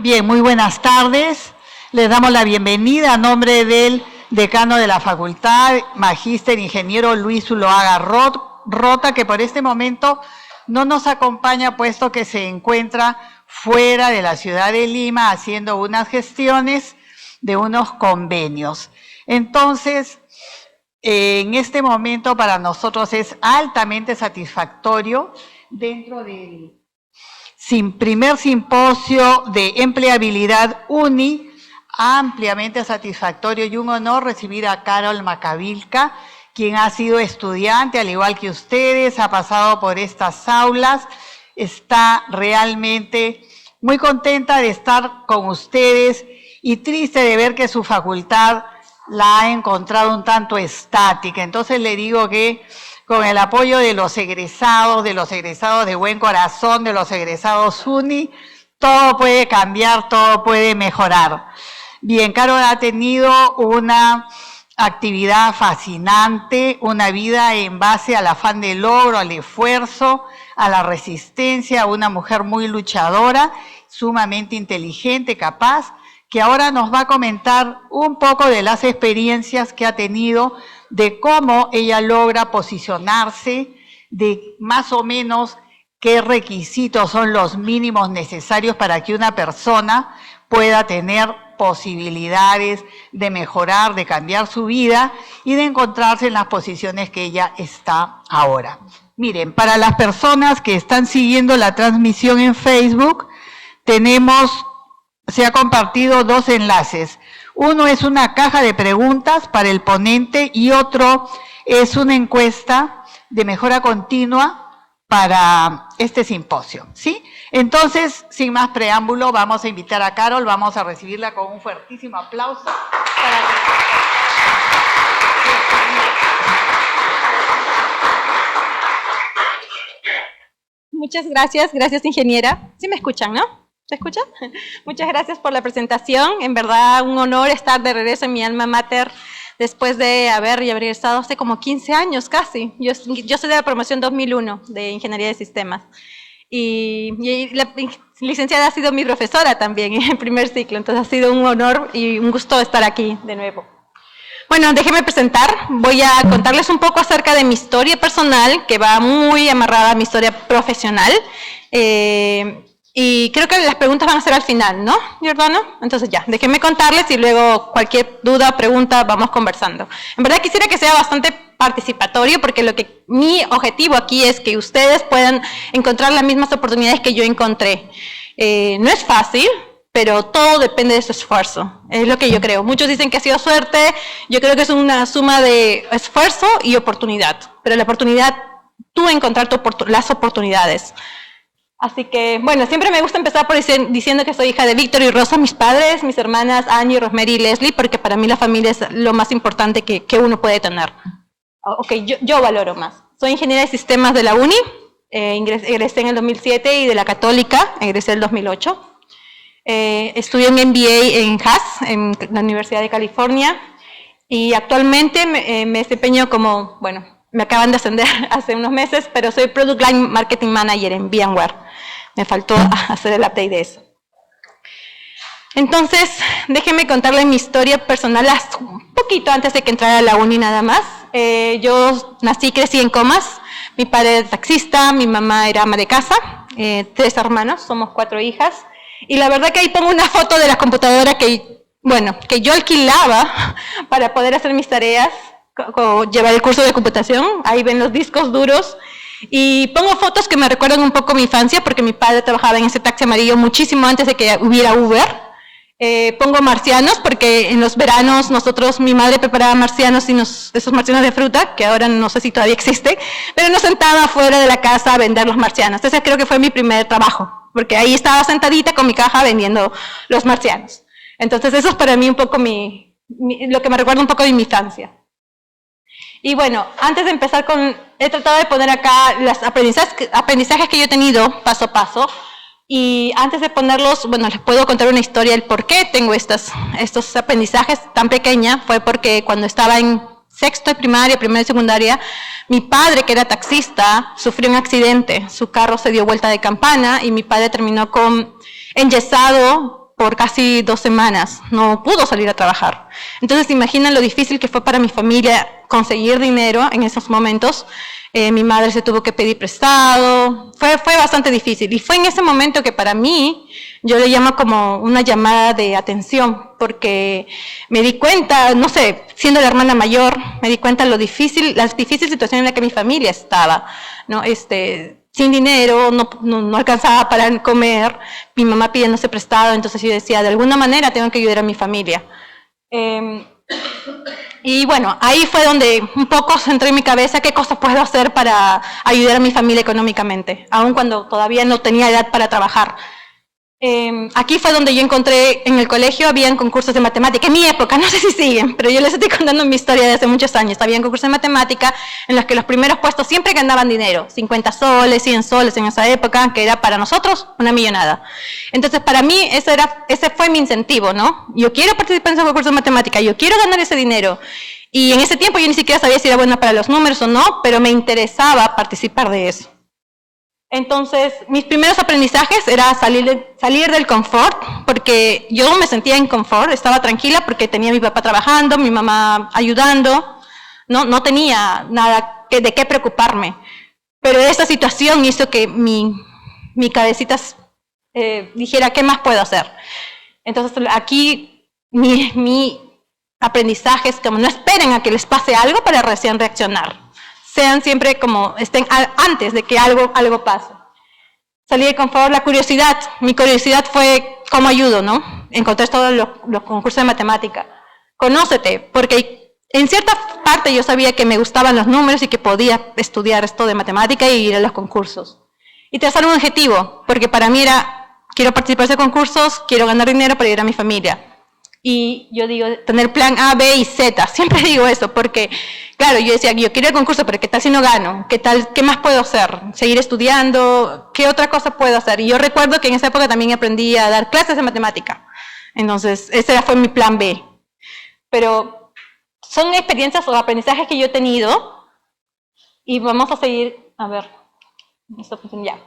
Bien, muy buenas tardes. Les damos la bienvenida a nombre del decano de la facultad, magíster ingeniero Luis Zuloaga Rota, que por este momento no nos acompaña puesto que se encuentra fuera de la ciudad de Lima haciendo unas gestiones de unos convenios. Entonces, en este momento para nosotros es altamente satisfactorio dentro del primer simposio de empleabilidad UNI, ampliamente satisfactorio y un honor recibir a Carol Macavilca, quien ha sido estudiante, al igual que ustedes, ha pasado por estas aulas, está realmente muy contenta de estar con ustedes y triste de ver que su facultad la ha encontrado un tanto estática. Entonces le digo que con el apoyo de los egresados de buen corazón, de los egresados UNI, todo puede cambiar, todo puede mejorar. Bien, Carol ha tenido una actividad fascinante, una vida en base al afán de logro, al esfuerzo, a la resistencia, una mujer muy luchadora, sumamente inteligente, capaz, que ahora nos va a comentar un poco de las experiencias que ha tenido, de cómo ella logra posicionarse, de más o menos qué requisitos son los mínimos necesarios para que una persona pueda tener posibilidades de mejorar, de cambiar su vida y de encontrarse en las posiciones que ella está ahora. Miren, para las personas que están siguiendo la transmisión en Facebook, se ha compartido dos enlaces. Uno es una caja de preguntas para el ponente y otro es una encuesta de mejora continua para este simposio, ¿sí? Entonces, sin más preámbulo, vamos a invitar a Carol, vamos a recibirla con un fuertísimo aplauso. Muchas gracias, ingeniera. ¿Sí me escuchan, no? ¿Se escucha? Muchas gracias por la presentación. En verdad, un honor estar de regreso en mi alma mater después de haber estado hace como 15 años casi. Yo soy de la promoción 2001 de Ingeniería de Sistemas. Y la licenciada ha sido mi profesora también en el primer ciclo. Entonces ha sido un honor y un gusto estar aquí de nuevo. Bueno, déjenme presentar. Voy a contarles un poco acerca de mi historia personal, que va muy amarrada a mi historia profesional. Y creo que las preguntas van a ser al final, ¿no, Giordano? Entonces ya, déjenme contarles y luego cualquier duda o pregunta vamos conversando. En verdad quisiera que sea bastante participatorio porque mi objetivo aquí es que ustedes puedan encontrar las mismas oportunidades que yo encontré. No es fácil, pero todo depende de su esfuerzo. Es lo que yo creo. Muchos dicen que ha sido suerte, yo creo que es una suma de esfuerzo y oportunidad. Pero la oportunidad, tú encontrar las oportunidades. Así que, bueno, siempre me gusta empezar por diciendo que soy hija de Víctor y Rosa, mis padres, mis hermanas Annie, Rosemary y Leslie, porque para mí la familia es lo más importante que uno puede tener. Ok, yo valoro más. Soy ingeniera de sistemas de la UNI, egresé en el 2007 y de la Católica, egresé en el 2008. Estudié un MBA en Haas, en la Universidad de California, y actualmente me desempeño como, bueno, me acaban de ascender hace unos meses, pero soy Product Line Marketing Manager en VMware. Me faltó hacer el update de eso. Entonces, déjenme contarles mi historia personal un poquito antes de que entrara a la uni nada más. Yo nací y crecí en Comas. Mi padre era taxista, mi mamá era ama de casa, 3 hermanos, somos 4 hijas. Y la verdad que ahí pongo una foto de la computadora que yo alquilaba para poder hacer mis tareas, llevar el curso de computación. Ahí ven los discos duros. Y pongo fotos que me recuerdan un poco mi infancia, porque mi padre trabajaba en ese taxi amarillo muchísimo antes de que hubiera Uber. Pongo marcianos, porque en los veranos mi madre preparaba marcianos, esos marcianos de fruta, que ahora no sé si todavía existe, pero nos sentaba afuera de la casa a vender los marcianos. Ese creo que fue mi primer trabajo, porque ahí estaba sentadita con mi caja vendiendo los marcianos. Entonces eso es para mí un poco lo que me recuerda un poco de mi infancia. Y bueno, antes de empezar he tratado de poner acá los aprendizajes que yo he tenido paso a paso. Y antes de ponerlos, les puedo contar una historia del por qué tengo estos aprendizajes tan pequeña. Fue porque cuando estaba en sexto de primaria, primero y secundaria, mi padre, que era taxista, sufrió un accidente. Su carro se dio vuelta de campana y mi padre terminó enyesado por casi 2 semanas, no pudo salir a trabajar. Entonces, imaginan lo difícil que fue para mi familia conseguir dinero en esos momentos. Mi madre se tuvo que pedir prestado, fue bastante difícil. Y fue en ese momento que para mí, yo le llamo como una llamada de atención, porque me di cuenta, no sé, siendo la hermana mayor, me di cuenta la difícil situación en la que mi familia estaba, ¿no? Sin dinero, no alcanzaba para comer, mi mamá pidiéndose prestado, entonces yo decía, de alguna manera tengo que ayudar a mi familia. Y bueno, ahí fue donde un poco centré en mi cabeza qué cosas puedo hacer para ayudar a mi familia económicamente, aun cuando todavía no tenía edad para trabajar. Aquí fue donde yo encontré, en el colegio habían concursos de matemática, en mi época, no sé si siguen, pero yo les estoy contando mi historia de hace muchos años. Habían concursos de matemática en los que los primeros puestos siempre ganaban dinero, 50 soles, 100 soles en esa época, que era para nosotros una millonada. Entonces, para mí, ese fue mi incentivo, ¿no? Yo quiero participar en esos concursos de matemática, yo quiero ganar ese dinero. Y en ese tiempo yo ni siquiera sabía si era buena para los números o no, pero me interesaba participar de eso. Entonces, mis primeros aprendizajes era salir del confort, porque yo me sentía en confort, estaba tranquila porque tenía a mi papá trabajando, mi mamá ayudando, no tenía nada de qué preocuparme. Pero esa situación hizo que mi cabecita dijera, ¿qué más puedo hacer? Entonces, aquí mi aprendizaje es como no esperen a que les pase algo para recién reaccionar. Sean siempre como estén antes de que algo pase. Salí de confort, mi curiosidad fue cómo ayudo, ¿no? Encontré todos los concursos de matemática. Conócete, porque en cierta parte yo sabía que me gustaban los números y que podía estudiar esto de matemática y ir a los concursos. Y trazar un objetivo, porque para mí era, quiero participar de concursos, quiero ganar dinero para ir a mi familia. Y yo digo, tener plan A, B y Z, siempre digo eso, porque, claro, yo decía, yo quiero el concurso, pero ¿qué tal si no gano? ¿Qué más puedo hacer? ¿Seguir estudiando? ¿Qué otra cosa puedo hacer? Y yo recuerdo que en esa época también aprendí a dar clases de matemática, entonces ese fue mi plan B. Pero son experiencias o aprendizajes que yo he tenido, y vamos a seguir, a ver, esto funciona ya.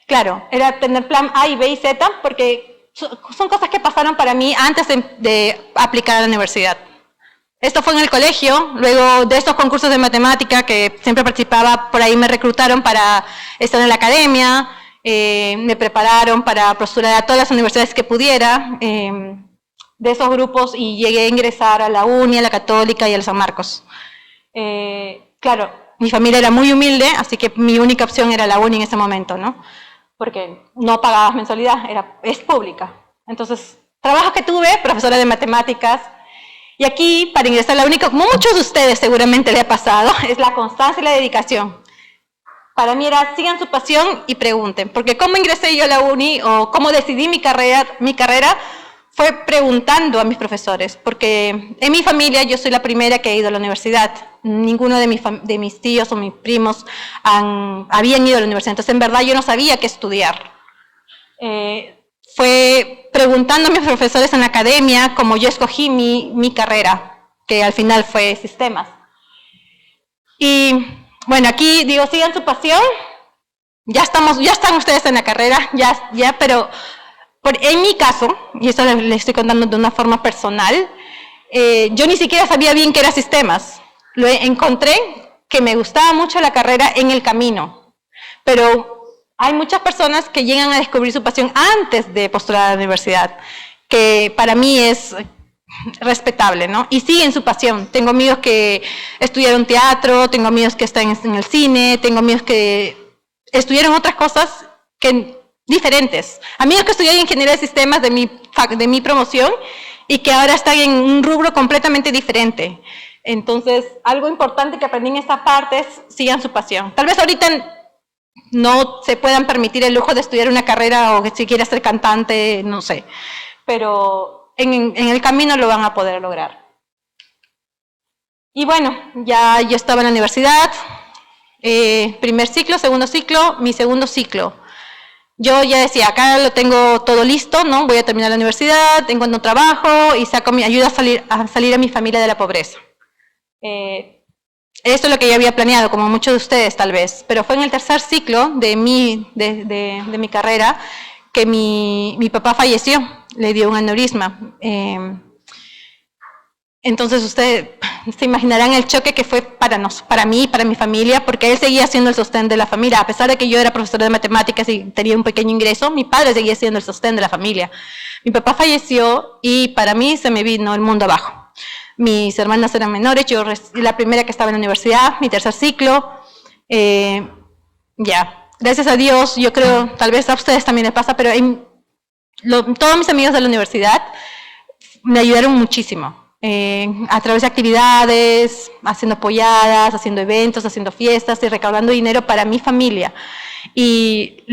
Claro, era tener plan A y B y Z, porque son cosas que pasaron para mí antes de aplicar a la universidad. Esto fue en el colegio, luego de estos concursos de matemática que siempre participaba, por ahí me reclutaron para estar en la academia, me prepararon para postular a todas las universidades que pudiera, de esos grupos, y llegué a ingresar a la UNI, a la Católica y al San Marcos. Claro, mi familia era muy humilde, así que mi única opción era la UNI en ese momento, ¿no? Porque no pagabas mensualidad, es pública. Entonces, trabajo que tuve, profesora de matemáticas, y aquí, para ingresar a la UNI, como muchos de ustedes seguramente le ha pasado, es la constancia y la dedicación. Para mí era, sigan su pasión y pregunten, porque cómo ingresé yo a la UNI, o cómo decidí mi carrera, fue preguntando a mis profesores, porque en mi familia yo soy la primera que ha ido a la universidad. Ninguno de mis tíos o mis primos habían ido a la universidad, entonces en verdad yo no sabía qué estudiar. Fue preguntando a mis profesores en la academia como yo escogí mi carrera, que al final fue sistemas. Y bueno, aquí digo, sigan su pasión, ya están ustedes en la carrera, pero en mi caso, y esto les estoy contando de una forma personal, yo ni siquiera sabía bien qué era sistemas. Encontré que me gustaba mucho la carrera en el camino, pero hay muchas personas que llegan a descubrir su pasión antes de postular a la universidad, que para mí es respetable, ¿no? Y siguen su pasión. Tengo amigos que estudiaron teatro, tengo amigos que están en el cine, tengo amigos que estudiaron otras cosas diferentes. Amigos que estudiaron ingeniería de sistemas de mi promoción y que ahora están en un rubro completamente diferente. Entonces, algo importante que aprendí en esta parte es sigan su pasión. Tal vez ahorita no se puedan permitir el lujo de estudiar una carrera o que si quiere ser cantante, no sé. Pero en el camino lo van a poder lograr. Y bueno, ya yo estaba en la universidad, primer ciclo, segundo ciclo, mi segundo ciclo. Yo ya decía, acá lo tengo todo listo, ¿no? Voy a terminar la universidad, tengo un trabajo y saco mi ayuda a salir a mi familia de la pobreza. Esto es lo que yo había planeado, como muchos de ustedes tal vez, pero fue en el tercer ciclo de mi carrera que mi papá falleció, le dio un aneurisma. Entonces ustedes se imaginarán el choque que fue para mí, para mi familia, porque él seguía siendo el sostén de la familia. A pesar de que yo era profesora de matemáticas y tenía un pequeño ingreso, mi padre seguía siendo el sostén de la familia. Mi papá falleció y para mí se me vino el mundo abajo. Mis hermanas eran menores, yo la primera que estaba en la universidad, mi tercer ciclo. Gracias a Dios, yo creo, tal vez a ustedes también les pasa, pero todos mis amigos de la universidad me ayudaron muchísimo. A través de actividades, haciendo polladas, haciendo eventos, haciendo fiestas y recaudando dinero para mi familia. Y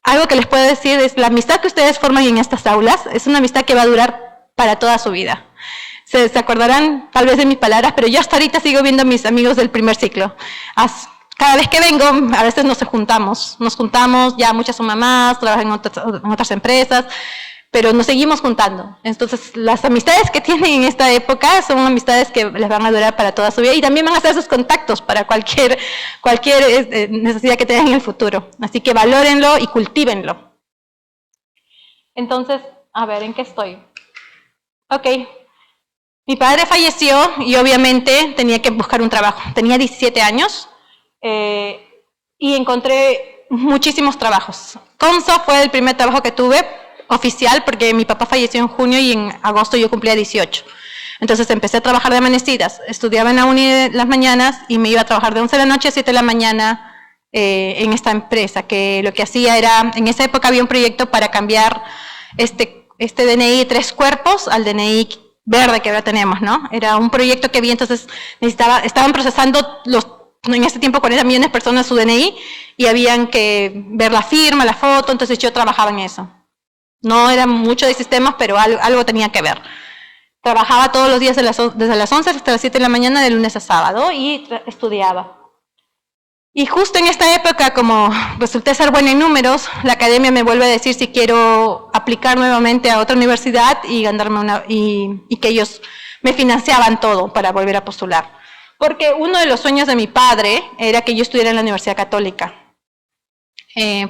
algo que les puedo decir es la amistad que ustedes forman en estas aulas es una amistad que va a durar para toda su vida. Se acordarán tal vez de mis palabras, pero yo hasta ahorita sigo viendo a mis amigos del primer ciclo. Cada vez que vengo, a veces nos juntamos, ya muchas son mamás, trabajan en otras empresas, pero nos seguimos juntando. Entonces, las amistades que tienen en esta época son amistades que les van a durar para toda su vida y también van a ser sus contactos para cualquier necesidad que tengan en el futuro. Así que valórenlo y cultívenlo. Entonces, a ver, ¿en qué estoy? Ok. Mi padre falleció y obviamente tenía que buscar un trabajo. Tenía 17 años y encontré muchísimos trabajos. Conso fue el primer trabajo que tuve oficial porque mi papá falleció en junio y en agosto yo cumplía 18. Entonces empecé a trabajar de amanecidas. Estudiaba en la uni las mañanas y me iba a trabajar de 11 de la noche a 7 de la mañana en esta empresa, que lo que hacía era, en esa época había un proyecto para cambiar este DNI de 3 cuerpos al DNI verde que ahora tenemos, ¿no? Era un proyecto que había, entonces estaban procesando en ese tiempo 40 millones de personas su DNI y habían que ver la firma, la foto, entonces yo trabajaba en eso. No era mucho de sistemas, pero algo tenía que ver. Trabajaba todos los días desde las 11 hasta las 7 de la mañana, de lunes a sábado, y estudiaba. Y justo en esta época, como resulté ser buena en números, la academia me vuelve a decir si quiero aplicar nuevamente a otra universidad y ganarme y que ellos me financiaban todo para volver a postular. Porque uno de los sueños de mi padre era que yo estudiara en la Universidad Católica.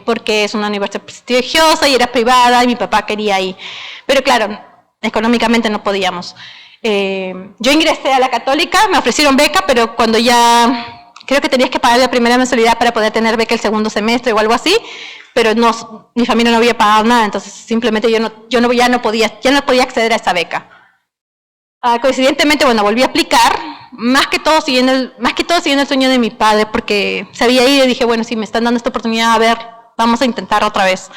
Porque es una universidad prestigiosa y era privada y mi papá quería ahí. Pero claro, económicamente no podíamos. Yo ingresé a la Católica, me ofrecieron beca, pero cuando ya creo que tenías que pagar la primera mensualidad para poder tener beca el segundo semestre o algo así, pero no, mi familia no había pagado nada, entonces simplemente yo ya no podía acceder a esa beca. Coincidentemente, bueno, volví a aplicar, más que todo siguiendo el sueño de mi padre, porque se había ido y dije, bueno, si me están dando esta oportunidad, a ver, vamos a intentar otra vez.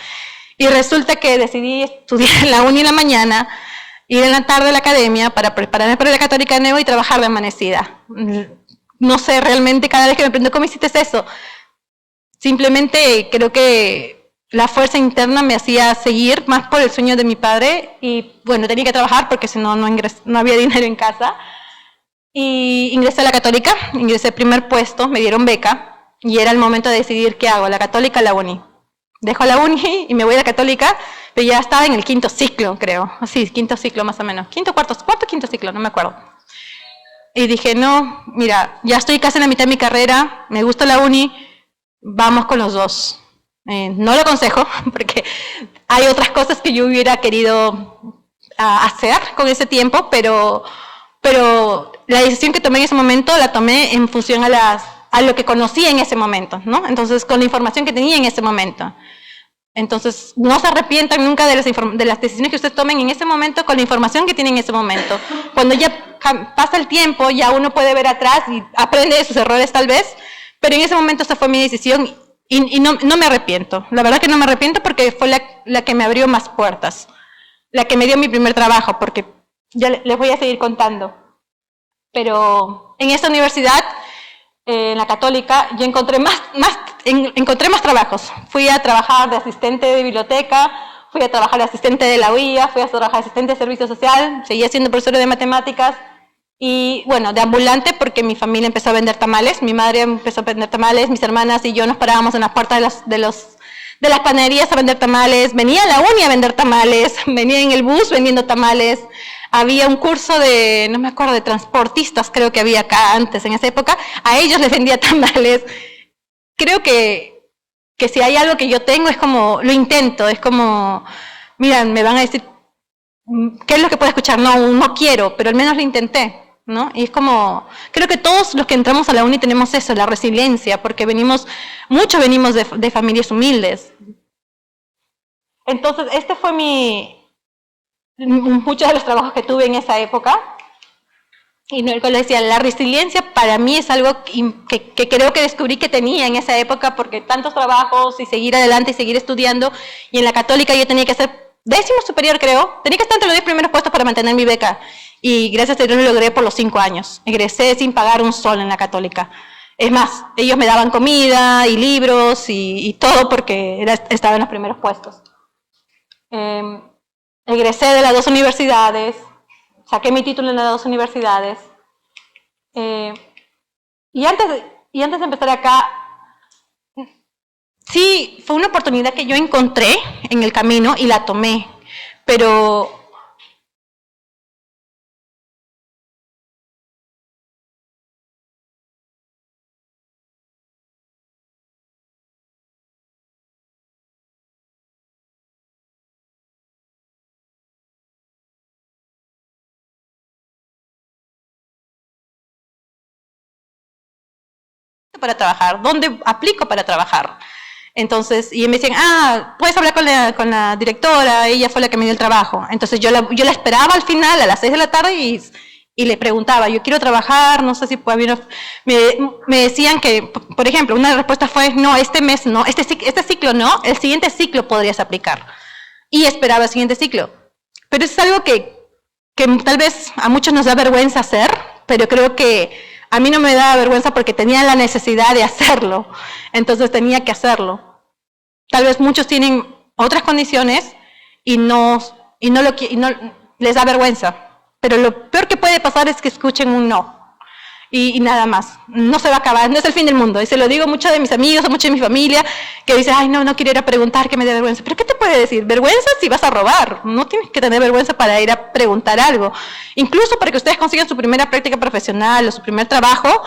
Y resulta que decidí estudiar en la uni en la mañana, ir en la tarde a la academia para prepararme para la Católica de nuevo y trabajar de amanecida. No sé realmente cada vez que me pregunto, ¿cómo hiciste eso? Simplemente creo que la fuerza interna me hacía seguir más por el sueño de mi padre y bueno, tenía que trabajar porque si no, no había dinero en casa. Y ingresé a la Católica, ingresé al primer puesto, me dieron beca y era el momento de decidir qué hago, la Católica o la uni. Dejo la uni y me voy a la Católica, pero ya estaba en el 5º ciclo, creo. Sí, 5º ciclo más o menos. Cuarto, 5º ciclo, no me acuerdo. Y dije, no, mira, ya estoy casi en la mitad de mi carrera, me gusta la uni, vamos con los dos. No lo aconsejo, porque hay otras cosas que yo hubiera querido hacer con ese tiempo, pero la decisión que tomé en ese momento la tomé en función a lo que conocía en ese momento, ¿no? Entonces, con la información que tenía en ese momento. Entonces, no se arrepientan nunca de las decisiones que ustedes tomen en ese momento con la información que tienen en ese momento. Cuando ya pasa el tiempo, ya uno puede ver atrás y aprende de sus errores tal vez, pero en ese momento esa fue mi decisión y no me arrepiento. La verdad que no me arrepiento porque fue la que me abrió más puertas, la que me dio mi primer trabajo, porque ya les voy a seguir contando. Pero en esta universidad, en la Católica, yo encontré más trabajos. Fui a trabajar de asistente de biblioteca, fui a trabajar de asistente de la UIA, fui a trabajar de asistente de servicio social, seguía siendo profesora de matemáticas y, bueno, de ambulante porque mi familia empezó a vender tamales, mi madre empezó a vender tamales, mis hermanas y yo nos parábamos en las puertas de las panaderías a vender tamales, venía a la uni a vender tamales, venía en el bus vendiendo tamales. Había un curso no me acuerdo, de transportistas, creo que había acá antes, en esa época, a ellos les vendía tamales. Creo que que si hay algo que yo tengo es como, lo intento, es como, mira, me van a decir, ¿qué es lo que puedo escuchar? No quiero, pero al menos lo intenté, ¿no? Y es como, creo que todos los que entramos a la uni tenemos eso, la resiliencia, porque muchos venimos de familias humildes. Entonces, este fue muchos de los trabajos que tuve en esa época. Y le decía, la resiliencia para mí es algo que creo que descubrí que tenía en esa época, porque tantos trabajos y seguir adelante y seguir estudiando, y en la Católica yo tenía que hacer 10º superior, creo, tenía que estar entre los 10 primeros puestos para mantener mi beca, y gracias a Dios lo logré por los 5 años, egresé sin pagar un sol en la Católica. Es más, ellos me daban comida y libros y todo porque estaba en los primeros puestos. Egresé de las 2 universidades, saqué mi título en las 2 universidades. Y antes de empezar acá, sí, fue una oportunidad que yo encontré en el camino y la tomé, pero para trabajar, ¿dónde aplico para trabajar? Entonces, y me decían, puedes hablar con la directora, ella fue la que me dio el trabajo. Entonces yo la esperaba al final, a las 6 de la tarde, y le preguntaba, yo quiero trabajar, no sé si puede haber... Me decían que, por ejemplo, una respuesta fue, no, este mes no, este ciclo no, el siguiente ciclo podrías aplicar. Y esperaba el siguiente ciclo. Pero es algo que tal vez a muchos nos da vergüenza hacer, pero creo que a mí no me daba vergüenza porque tenía la necesidad de hacerlo, entonces tenía que hacerlo. Tal vez muchos tienen otras condiciones y no les da vergüenza, pero lo peor que puede pasar es que escuchen un no. Y nada más, no se va a acabar, no es el fin del mundo. Y se lo digo a muchos de mis amigos, a mucha de mi familia, que dicen, ay, no quiero ir a preguntar, que me dé vergüenza. ¿Pero qué te puede decir? Vergüenza si vas a robar, no tienes que tener vergüenza para ir a preguntar algo. Incluso para que ustedes consigan su primera práctica profesional o su primer trabajo,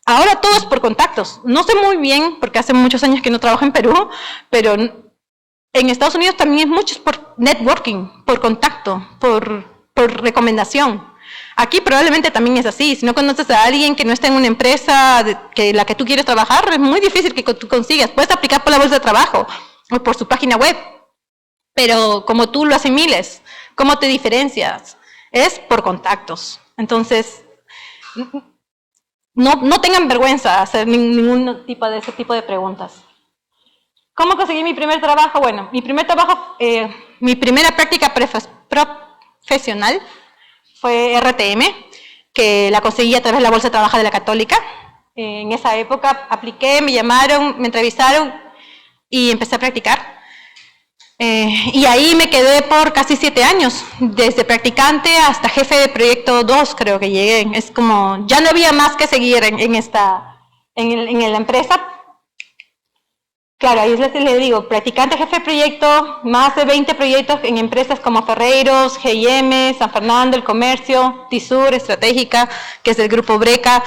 ahora todo es por contactos. No sé muy bien, porque hace muchos años que no trabajo en Perú, pero en Estados Unidos también es mucho por networking, por contacto, por recomendación. Aquí probablemente también es así. Si no conoces a alguien que no está en una empresa la que tú quieres trabajar, es muy difícil que tú consigas. Puedes aplicar por la bolsa de trabajo o por su página web, pero como tú lo asimiles, ¿cómo te diferencias? Es por contactos. Entonces, no tengan vergüenza de hacer ningún tipo de ese tipo de preguntas. ¿Cómo conseguí mi primer trabajo? Bueno, mi primera práctica profesional fue RTM, que la conseguí a través de la Bolsa de Trabajo de la Católica. En esa época apliqué, me llamaron, me entrevistaron y empecé a practicar. Y ahí me quedé por casi 7 años, desde practicante hasta jefe de proyecto 2 creo que llegué. Es como, ya no había más que seguir en la empresa. Claro, ahí les digo, practicante, jefe de proyecto, más de 20 proyectos en empresas como Ferreiros, G&M, San Fernando, El Comercio, Tisur, Estratégica, que es del grupo Breca.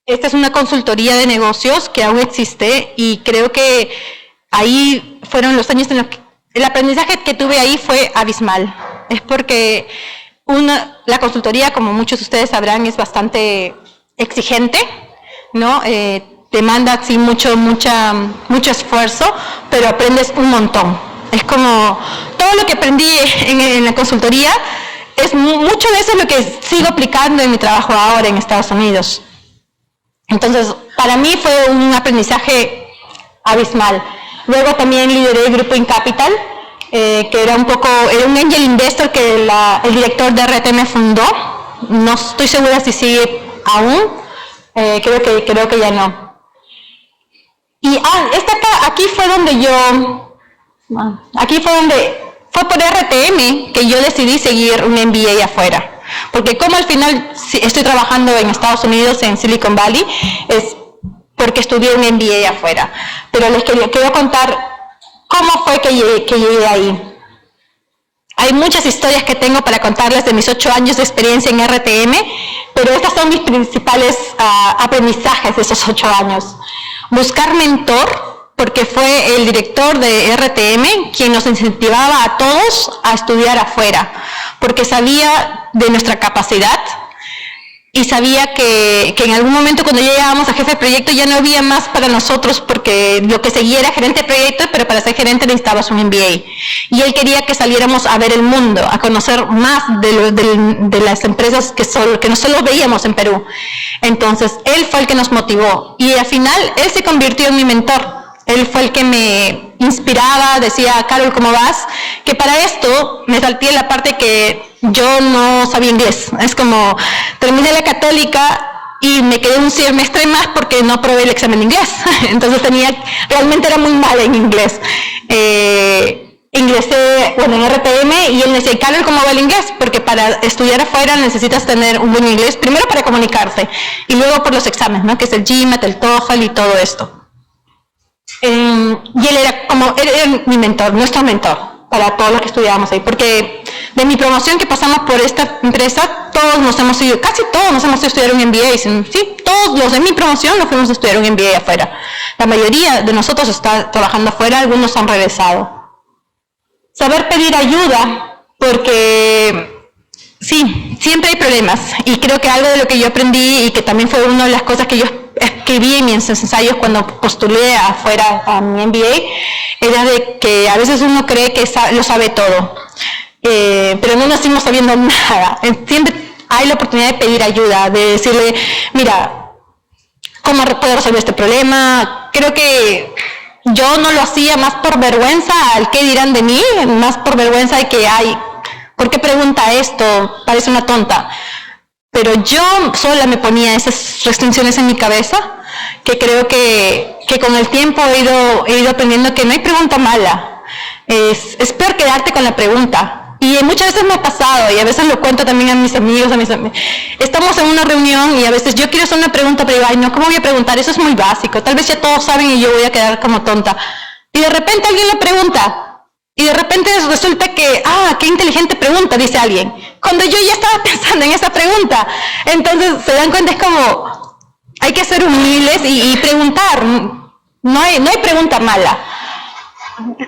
Esta es una consultoría de negocios que aún existe y creo que ahí fueron los años en los que el aprendizaje que tuve ahí fue abismal. Es porque la consultoría, como muchos de ustedes sabrán, es bastante exigente, ¿no? Demanda sí, mucho esfuerzo, pero aprendes un montón. Es como todo lo que aprendí en la consultoría, mucho de eso es lo que sigo aplicando en mi trabajo ahora en Estados Unidos. Entonces, para mí fue un aprendizaje abismal. Luego también lideré el grupo InCapital, que era un angel investor que el director de RTM fundó. No estoy segura si sigue aún, creo que ya no. Y aquí fue fue por RTM que yo decidí seguir un MBA afuera. Porque como al final estoy trabajando en Estados Unidos, en Silicon Valley, es porque estudié un MBA afuera. Pero les quiero contar cómo fue que llegué ahí. Hay muchas historias que tengo para contarles de mis 8 años de experiencia en RTM, pero estas son mis principales aprendizajes de esos 8 años. buscar mentor, porque fue el director de RTM quien nos incentivaba a todos a estudiar afuera, porque sabía de nuestra capacidad y sabía que en algún momento cuando ya llegábamos a jefe de proyecto ya no había más para nosotros, porque lo que seguía era gerente de proyecto, pero para ser gerente necesitabas un MBA. Y él quería que saliéramos a ver el mundo, a conocer más de las empresas que no solo veíamos en Perú. Entonces, él fue el que nos motivó. Y al final, él se convirtió en mi mentor. Él fue el que me inspiraba, decía, Carol, ¿cómo vas? Que para esto me salté la parte que yo no sabía inglés. Es como, terminé la católica y me quedé un semestre más porque no aprobé el examen de inglés. Entonces realmente era muy mala en inglés. Ingresé, en RTM y él me decía, Carol, ¿cómo va el inglés? Porque para estudiar afuera necesitas tener un buen inglés, primero para comunicarte y luego por los exámenes, ¿no? Que es el GMAT, el TOEFL y todo esto. Y él era mi mentor, nuestro mentor para todos los que estudiábamos ahí, porque de mi promoción que pasamos por esta empresa, casi todos nos hemos ido a estudiar un MBA, sí, todos los de mi promoción nos fuimos a estudiar un MBA afuera. La mayoría de nosotros está trabajando afuera, algunos han regresado. Saber pedir ayuda, porque sí, siempre hay problemas, y creo que algo de lo que yo aprendí y que también fue una de las cosas que yo escribí en mis ensayos cuando postulé afuera a mi MBA, era de que a veces uno cree que lo sabe todo, pero no nacimos sabiendo nada. Siempre hay la oportunidad de pedir ayuda, de decirle, mira, ¿cómo puedo resolver este problema? Creo que yo no lo hacía más por vergüenza al qué dirán de mí, más por vergüenza de que, ¿por qué pregunta esto? Parece una tonta. Pero yo sola me ponía esas restricciones en mi cabeza, que creo que con el tiempo he ido aprendiendo que no hay pregunta mala. Es peor quedarte con la pregunta. Y muchas veces me ha pasado, y a veces lo cuento también a mis amigos, estamos en una reunión y a veces yo quiero hacer una pregunta, pero digo, ¿cómo voy a preguntar? Eso es muy básico, tal vez ya todos saben y yo voy a quedar como tonta. Y de repente alguien le pregunta, y de repente resulta que, qué inteligente pregunta, dice alguien, cuando yo ya estaba pensando en esa pregunta. Entonces se dan cuenta, es como, hay que ser humildes y preguntar, no hay pregunta mala.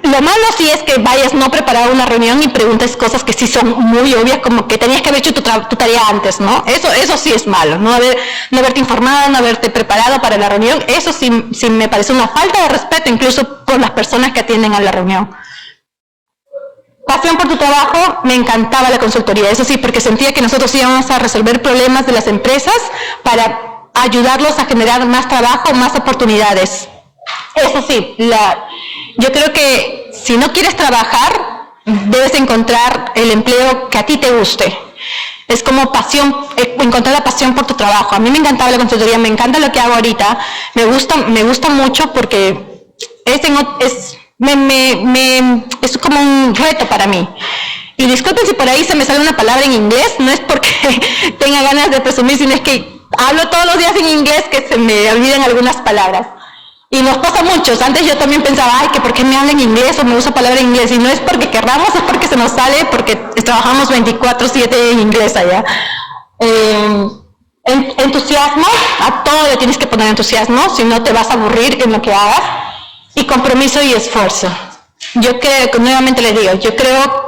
Lo malo sí es que vayas no preparado a una reunión y preguntes cosas que sí son muy obvias, como que tenías que haber hecho tu tarea antes, ¿no? Eso sí es malo, no haberte informado, no haberte preparado para la reunión. Eso sí me parece una falta de respeto, incluso por las personas que atienden a la reunión. Pasión por tu trabajo, me encantaba la consultoría, eso sí, porque sentía que nosotros íbamos a resolver problemas de las empresas para ayudarlos a generar más trabajo, más oportunidades. Eso sí, yo creo que si no quieres trabajar, debes encontrar el empleo que a ti te guste. Es como pasión, encontrar la pasión por tu trabajo. A mí me encantaba la consultoría, me encanta lo que hago ahorita, me gusta mucho porque es como un reto para mí. Y disculpen si por ahí se me sale una palabra en inglés, no es porque tenga ganas de presumir, sino es que hablo todos los días en inglés que se me olvidan algunas palabras. Y nos pasa a muchos. Antes yo también pensaba, que ¿por qué me habla en inglés o me usa palabra en inglés? Y no es porque querramos, es porque se nos sale, porque trabajamos 24/7 en inglés allá. Entusiasmo, a todo le tienes que poner entusiasmo, si no te vas a aburrir en lo que hagas. Y compromiso y esfuerzo. Yo creo, nuevamente les digo, yo creo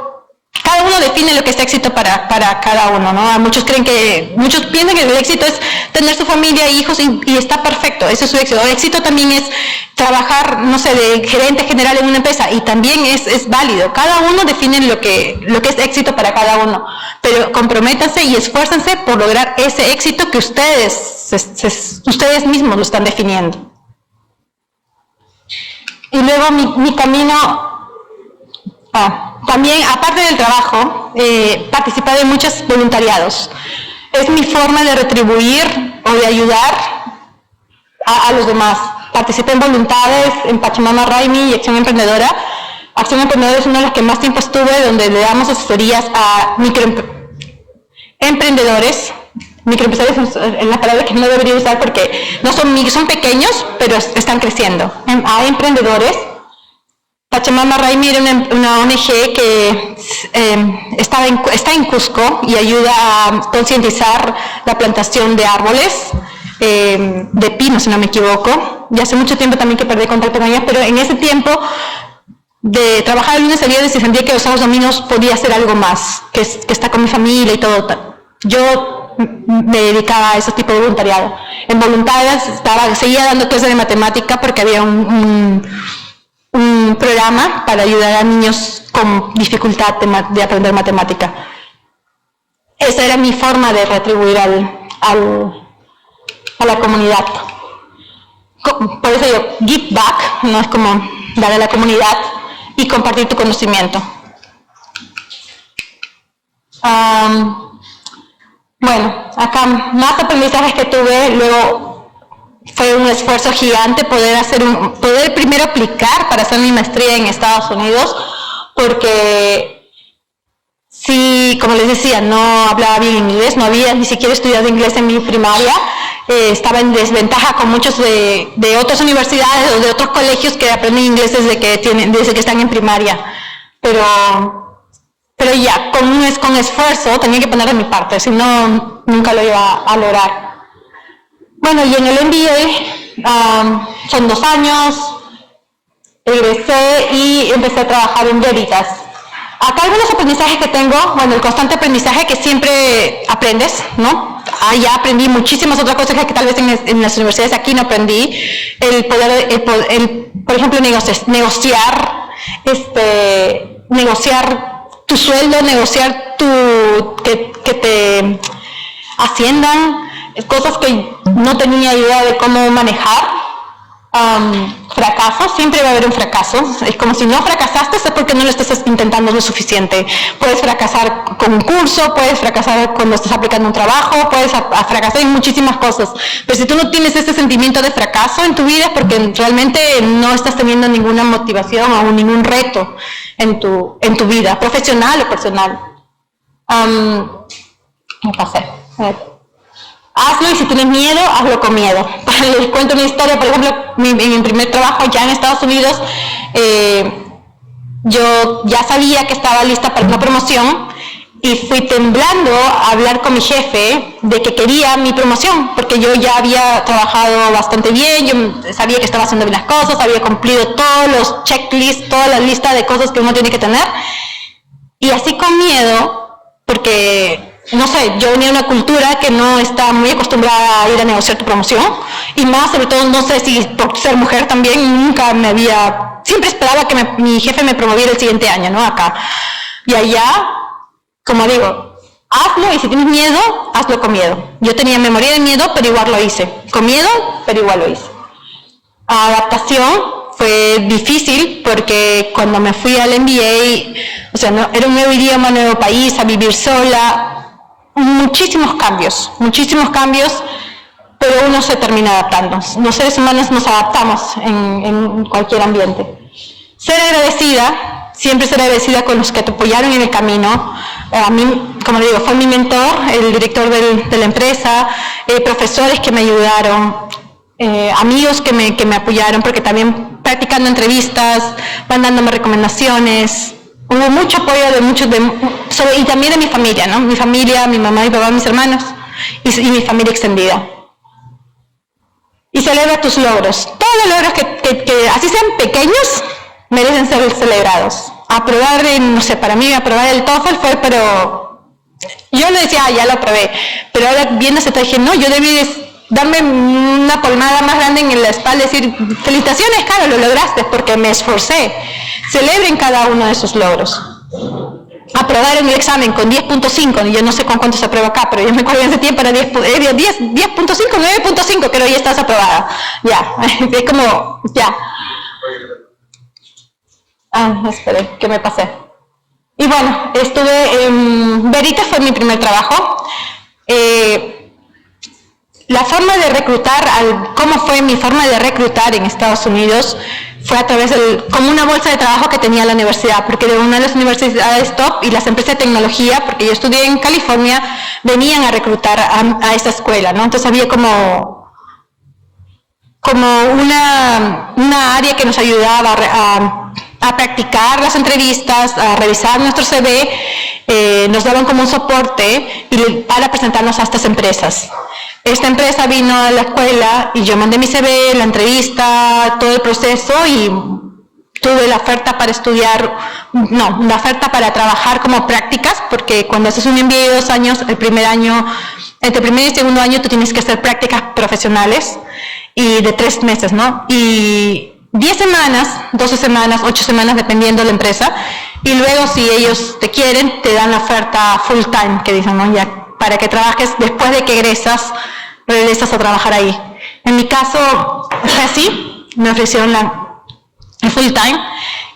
que cada uno define lo que es éxito para cada uno, ¿no? Muchos piensan que el éxito es tener su familia, hijos, y está perfecto, eso es su éxito. El éxito también es trabajar, no sé, de gerente general en una empresa, y también es válido. Cada uno define lo que es éxito para cada uno, pero comprométanse y esfuércense por lograr ese éxito que ustedes mismos lo están definiendo. Y luego mi camino, también aparte del trabajo, participar en muchos voluntariados. Es mi forma de retribuir o de ayudar a los demás. Participé en voluntades en Pachamama Raimi y Acción Emprendedora. Acción Emprendedora es una de las que más tiempo estuve, donde le damos asesorías a microemprendedores. Microempresarios es la palabra que no debería usar porque no son pequeños, pero están creciendo. A emprendedores. Pachamama Raimi era una ONG que está en Cusco y ayuda a concientizar la plantación de árboles, de pino si no me equivoco, y hace mucho tiempo también que perdí contacto con ellas, pero en ese tiempo de trabajar de lunes a viernes y sentía que los sábados domingos podía hacer algo más, que estar con mi familia y todo. Yo me dedicaba a ese tipo de voluntariado. En voluntarias seguía dando clases de matemática porque había un programa para ayudar a niños con dificultad de aprender matemática. Esa era mi forma de retribuir a la comunidad. Por eso yo, give back, no es como dar a la comunidad y compartir tu conocimiento. Bueno, acá más aprendizajes que tuve, luego fue un esfuerzo gigante poder primero aplicar para hacer mi maestría en Estados Unidos, porque sí, como les decía, no hablaba bien inglés, no había ni siquiera estudiado inglés en mi primaria, estaba en desventaja con muchos de otras universidades o de otros colegios que aprenden inglés desde que están en primaria, pero ya, con esfuerzo tenía que poner de mi parte, si no, nunca lo iba a lograr. Bueno, y en el MBA son 2 años, egresé y empecé a trabajar en Veritas. Acá algunos aprendizajes que tengo, bueno, el constante aprendizaje que siempre aprendes, ¿no? Ya aprendí muchísimas otras cosas que tal vez en las universidades aquí no aprendí. El poder, por ejemplo, negociar tu sueldo, negociar que te asciendan, cosas que no tenía idea de cómo manejar. Fracasos, siempre va a haber un fracaso. Es como si no fracasaste, es porque no lo estás intentando lo suficiente. Puedes fracasar con un curso, puedes fracasar cuando estás aplicando un trabajo, puedes fracasar en muchísimas cosas. Pero si tú no tienes ese sentimiento de fracaso en tu vida, es porque realmente no estás teniendo ninguna motivación o ningún reto en tu vida, profesional o personal. Me pasé. Hazlo y si tienes miedo, hazlo con miedo. Les cuento una historia, por ejemplo, en mi primer trabajo ya en Estados Unidos, yo ya sabía que estaba lista para una promoción y fui temblando a hablar con mi jefe de que quería mi promoción, porque yo ya había trabajado bastante bien, yo sabía que estaba haciendo bien las cosas, había cumplido todos los checklists, toda la lista de cosas que uno tiene que tener, y así con miedo, porque no sé, yo venía de una cultura que no está muy acostumbrada a ir a negociar tu promoción, y más, sobre todo, no sé si por ser mujer también, siempre esperaba que mi jefe me promoviera el siguiente año, ¿no? Acá. Y allá, como digo, hazlo y si tienes miedo, hazlo con miedo. Yo me moría de miedo, pero igual lo hice. Con miedo, pero igual lo hice. Adaptación fue difícil porque cuando me fui al MBA, o sea, era un nuevo idioma, un nuevo país, a vivir sola, muchísimos cambios, pero uno se termina adaptando. Los seres humanos nos adaptamos en cualquier ambiente. Siempre ser agradecida con los que te apoyaron en el camino. A mí, como digo, fue mi mentor, el director de la empresa, profesores que me ayudaron, amigos que me apoyaron, porque también practicando entrevistas, van dándome recomendaciones. Hubo mucho apoyo y también de mi familia, ¿no? Mi familia, mi mamá, mi papá, mis hermanos y mi familia extendida. Y celebra tus logros. Todos los logros que así sean pequeños, merecen ser celebrados. Aprobar, no sé, para mí aprobar el TOEFL fue, pero yo le decía, ya lo aprobé, pero ahora viendo ese dije, no, yo debí darme una palmada más grande en la espalda y decir, felicitaciones, Caro, lo lograste, porque me esforcé. Celebren cada uno de sus logros. Aprobar en el examen con 10.5, yo no sé con cuánto se aprueba acá, pero yo me acuerdo en ese tiempo era 10.5, 9.5, pero ya estás aprobada. Ya, es como, ya. Espere, que me pasé. Y bueno, estuve en Veritas, fue mi primer trabajo. La forma de reclutar, ¿cómo fue mi forma de reclutar en Estados Unidos? Fue a través como una bolsa de trabajo que tenía la universidad, porque de una de las universidades top y las empresas de tecnología, porque yo estudié en California, venían a reclutar a esa escuela, ¿no? Entonces había como una área que nos ayudaba a practicar las entrevistas, a revisar nuestro CV, nos daban como un soporte para presentarnos a estas empresas. Esta empresa vino a la escuela y yo mandé mi CV, la entrevista, todo el proceso y tuve la oferta para estudiar, la oferta para trabajar como prácticas, porque cuando haces un MBA de 2 años, el primer año, entre el primer y segundo año tú tienes que hacer prácticas profesionales y de 3 meses, ¿no? Y 10 semanas, 12 semanas, 8 semanas, dependiendo de la empresa, y luego si ellos te quieren, te dan la oferta full time, que dicen, ¿no? Ya, para que trabajes después de que regresas a trabajar ahí. En mi caso fue así, me ofrecieron el full time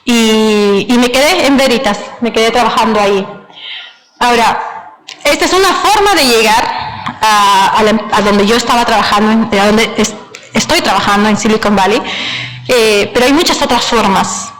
y me quedé en Veritas, me quedé trabajando ahí. Ahora, esta es una forma de llegar a donde yo estaba trabajando, a donde estoy trabajando en Silicon Valley, pero hay muchas otras formas.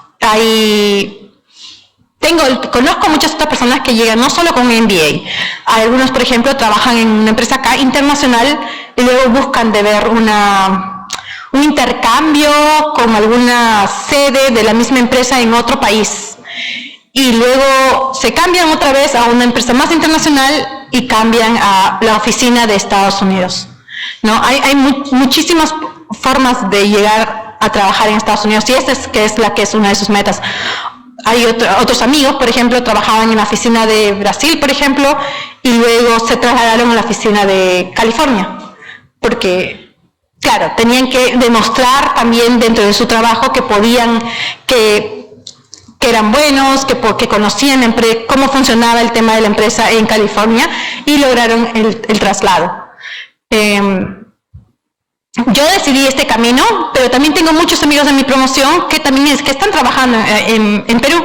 Conozco muchas otras personas que llegan no solo con un MBA. Algunos, por ejemplo, trabajan en una empresa acá internacional y luego buscan de ver un intercambio con alguna sede de la misma empresa en otro país. Y luego se cambian otra vez a una empresa más internacional y cambian a la oficina de Estados Unidos, ¿no? Hay muchísimas formas de llegar a trabajar en Estados Unidos y esta es una de sus metas. Hay otros amigos, por ejemplo, trabajaban en la oficina de Brasil, por ejemplo, y luego se trasladaron a la oficina de California, porque, claro, tenían que demostrar también dentro de su trabajo que podían, que eran buenos, que conocían cómo funcionaba el tema de la empresa en California y lograron el traslado. Yo decidí este camino, pero también tengo muchos amigos de mi promoción que están trabajando en Perú.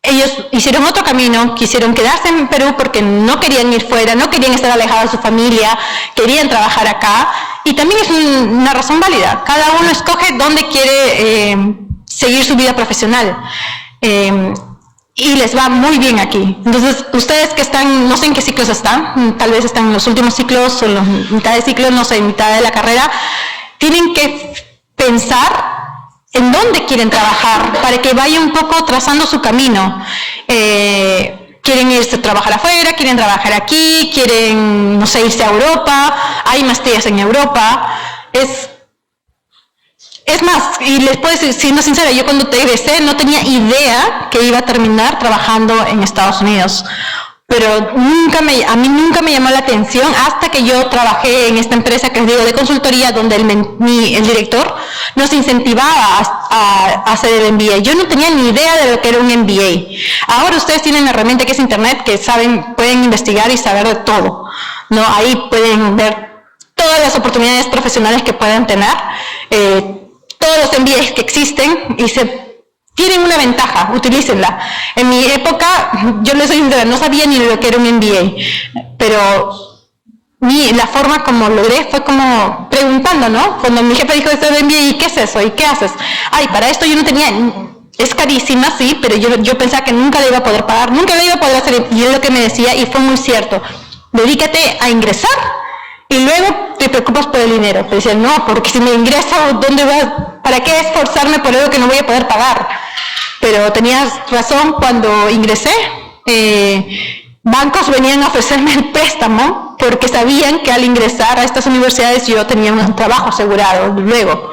Ellos hicieron otro camino, quisieron quedarse en Perú porque no querían ir fuera, no querían estar alejados de su familia, querían trabajar acá, y también es una razón válida. Cada uno escoge dónde quiere seguir su vida profesional. Y les va muy bien aquí. Entonces, ustedes que están, no sé en qué ciclos están, tal vez están en los últimos ciclos o en la mitad de ciclos, no sé, en mitad de la carrera, tienen que pensar en dónde quieren trabajar para que vayan un poco trazando su camino. Quieren irse a trabajar afuera, quieren trabajar aquí, quieren, no sé, irse a Europa, hay maestrías en Europa. Es más, y les puedo decir, siendo sincera, yo cuando egresé no tenía idea que iba a terminar trabajando en Estados Unidos, pero a mí nunca me llamó la atención hasta que yo trabajé en esta empresa que les digo de consultoría, donde el director nos incentivaba a hacer el MBA. Yo no tenía ni idea de lo que era un MBA. Ahora ustedes tienen una herramienta que es Internet, que pueden investigar y saber de todo, ¿no? Ahí pueden ver todas las oportunidades profesionales que pueden tener, todos los MBAs que existen, y tienen una ventaja, utilícenla. En mi época, yo les soy sincera, no sabía ni lo que era un MBA, pero la forma como logré fue como preguntando, ¿no? Cuando mi jefe dijo esto de MBA, ¿y qué es eso? ¿Y qué haces? Para esto yo no tenía, es carísima, sí, pero yo pensaba que nunca la iba a poder pagar, nunca la iba a poder hacer, y es lo que me decía, y fue muy cierto. Dedícate a ingresar, y luego te preocupas por el dinero. Pero decían, no, porque si me ingreso, ¿dónde vas? ¿Para qué esforzarme por algo que no voy a poder pagar? Pero tenías razón, cuando ingresé, bancos venían a ofrecerme el préstamo porque sabían que al ingresar a estas universidades yo tenía un trabajo asegurado luego.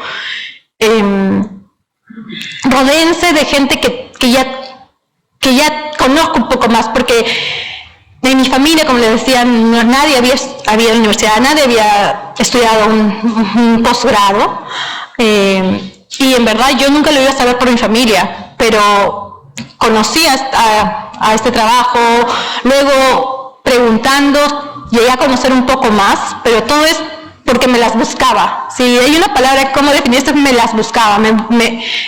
Rodéense de gente que ya conozco un poco más, porque en mi familia, como les decía, nadie había ido a la universidad, nadie había estudiado un posgrado, y en verdad yo nunca lo iba a saber por mi familia, pero conocí a este trabajo, luego preguntando llegué a conocer un poco más, pero todo es porque me las buscaba. Si hay una palabra, ¿cómo definir esto? Me las buscaba,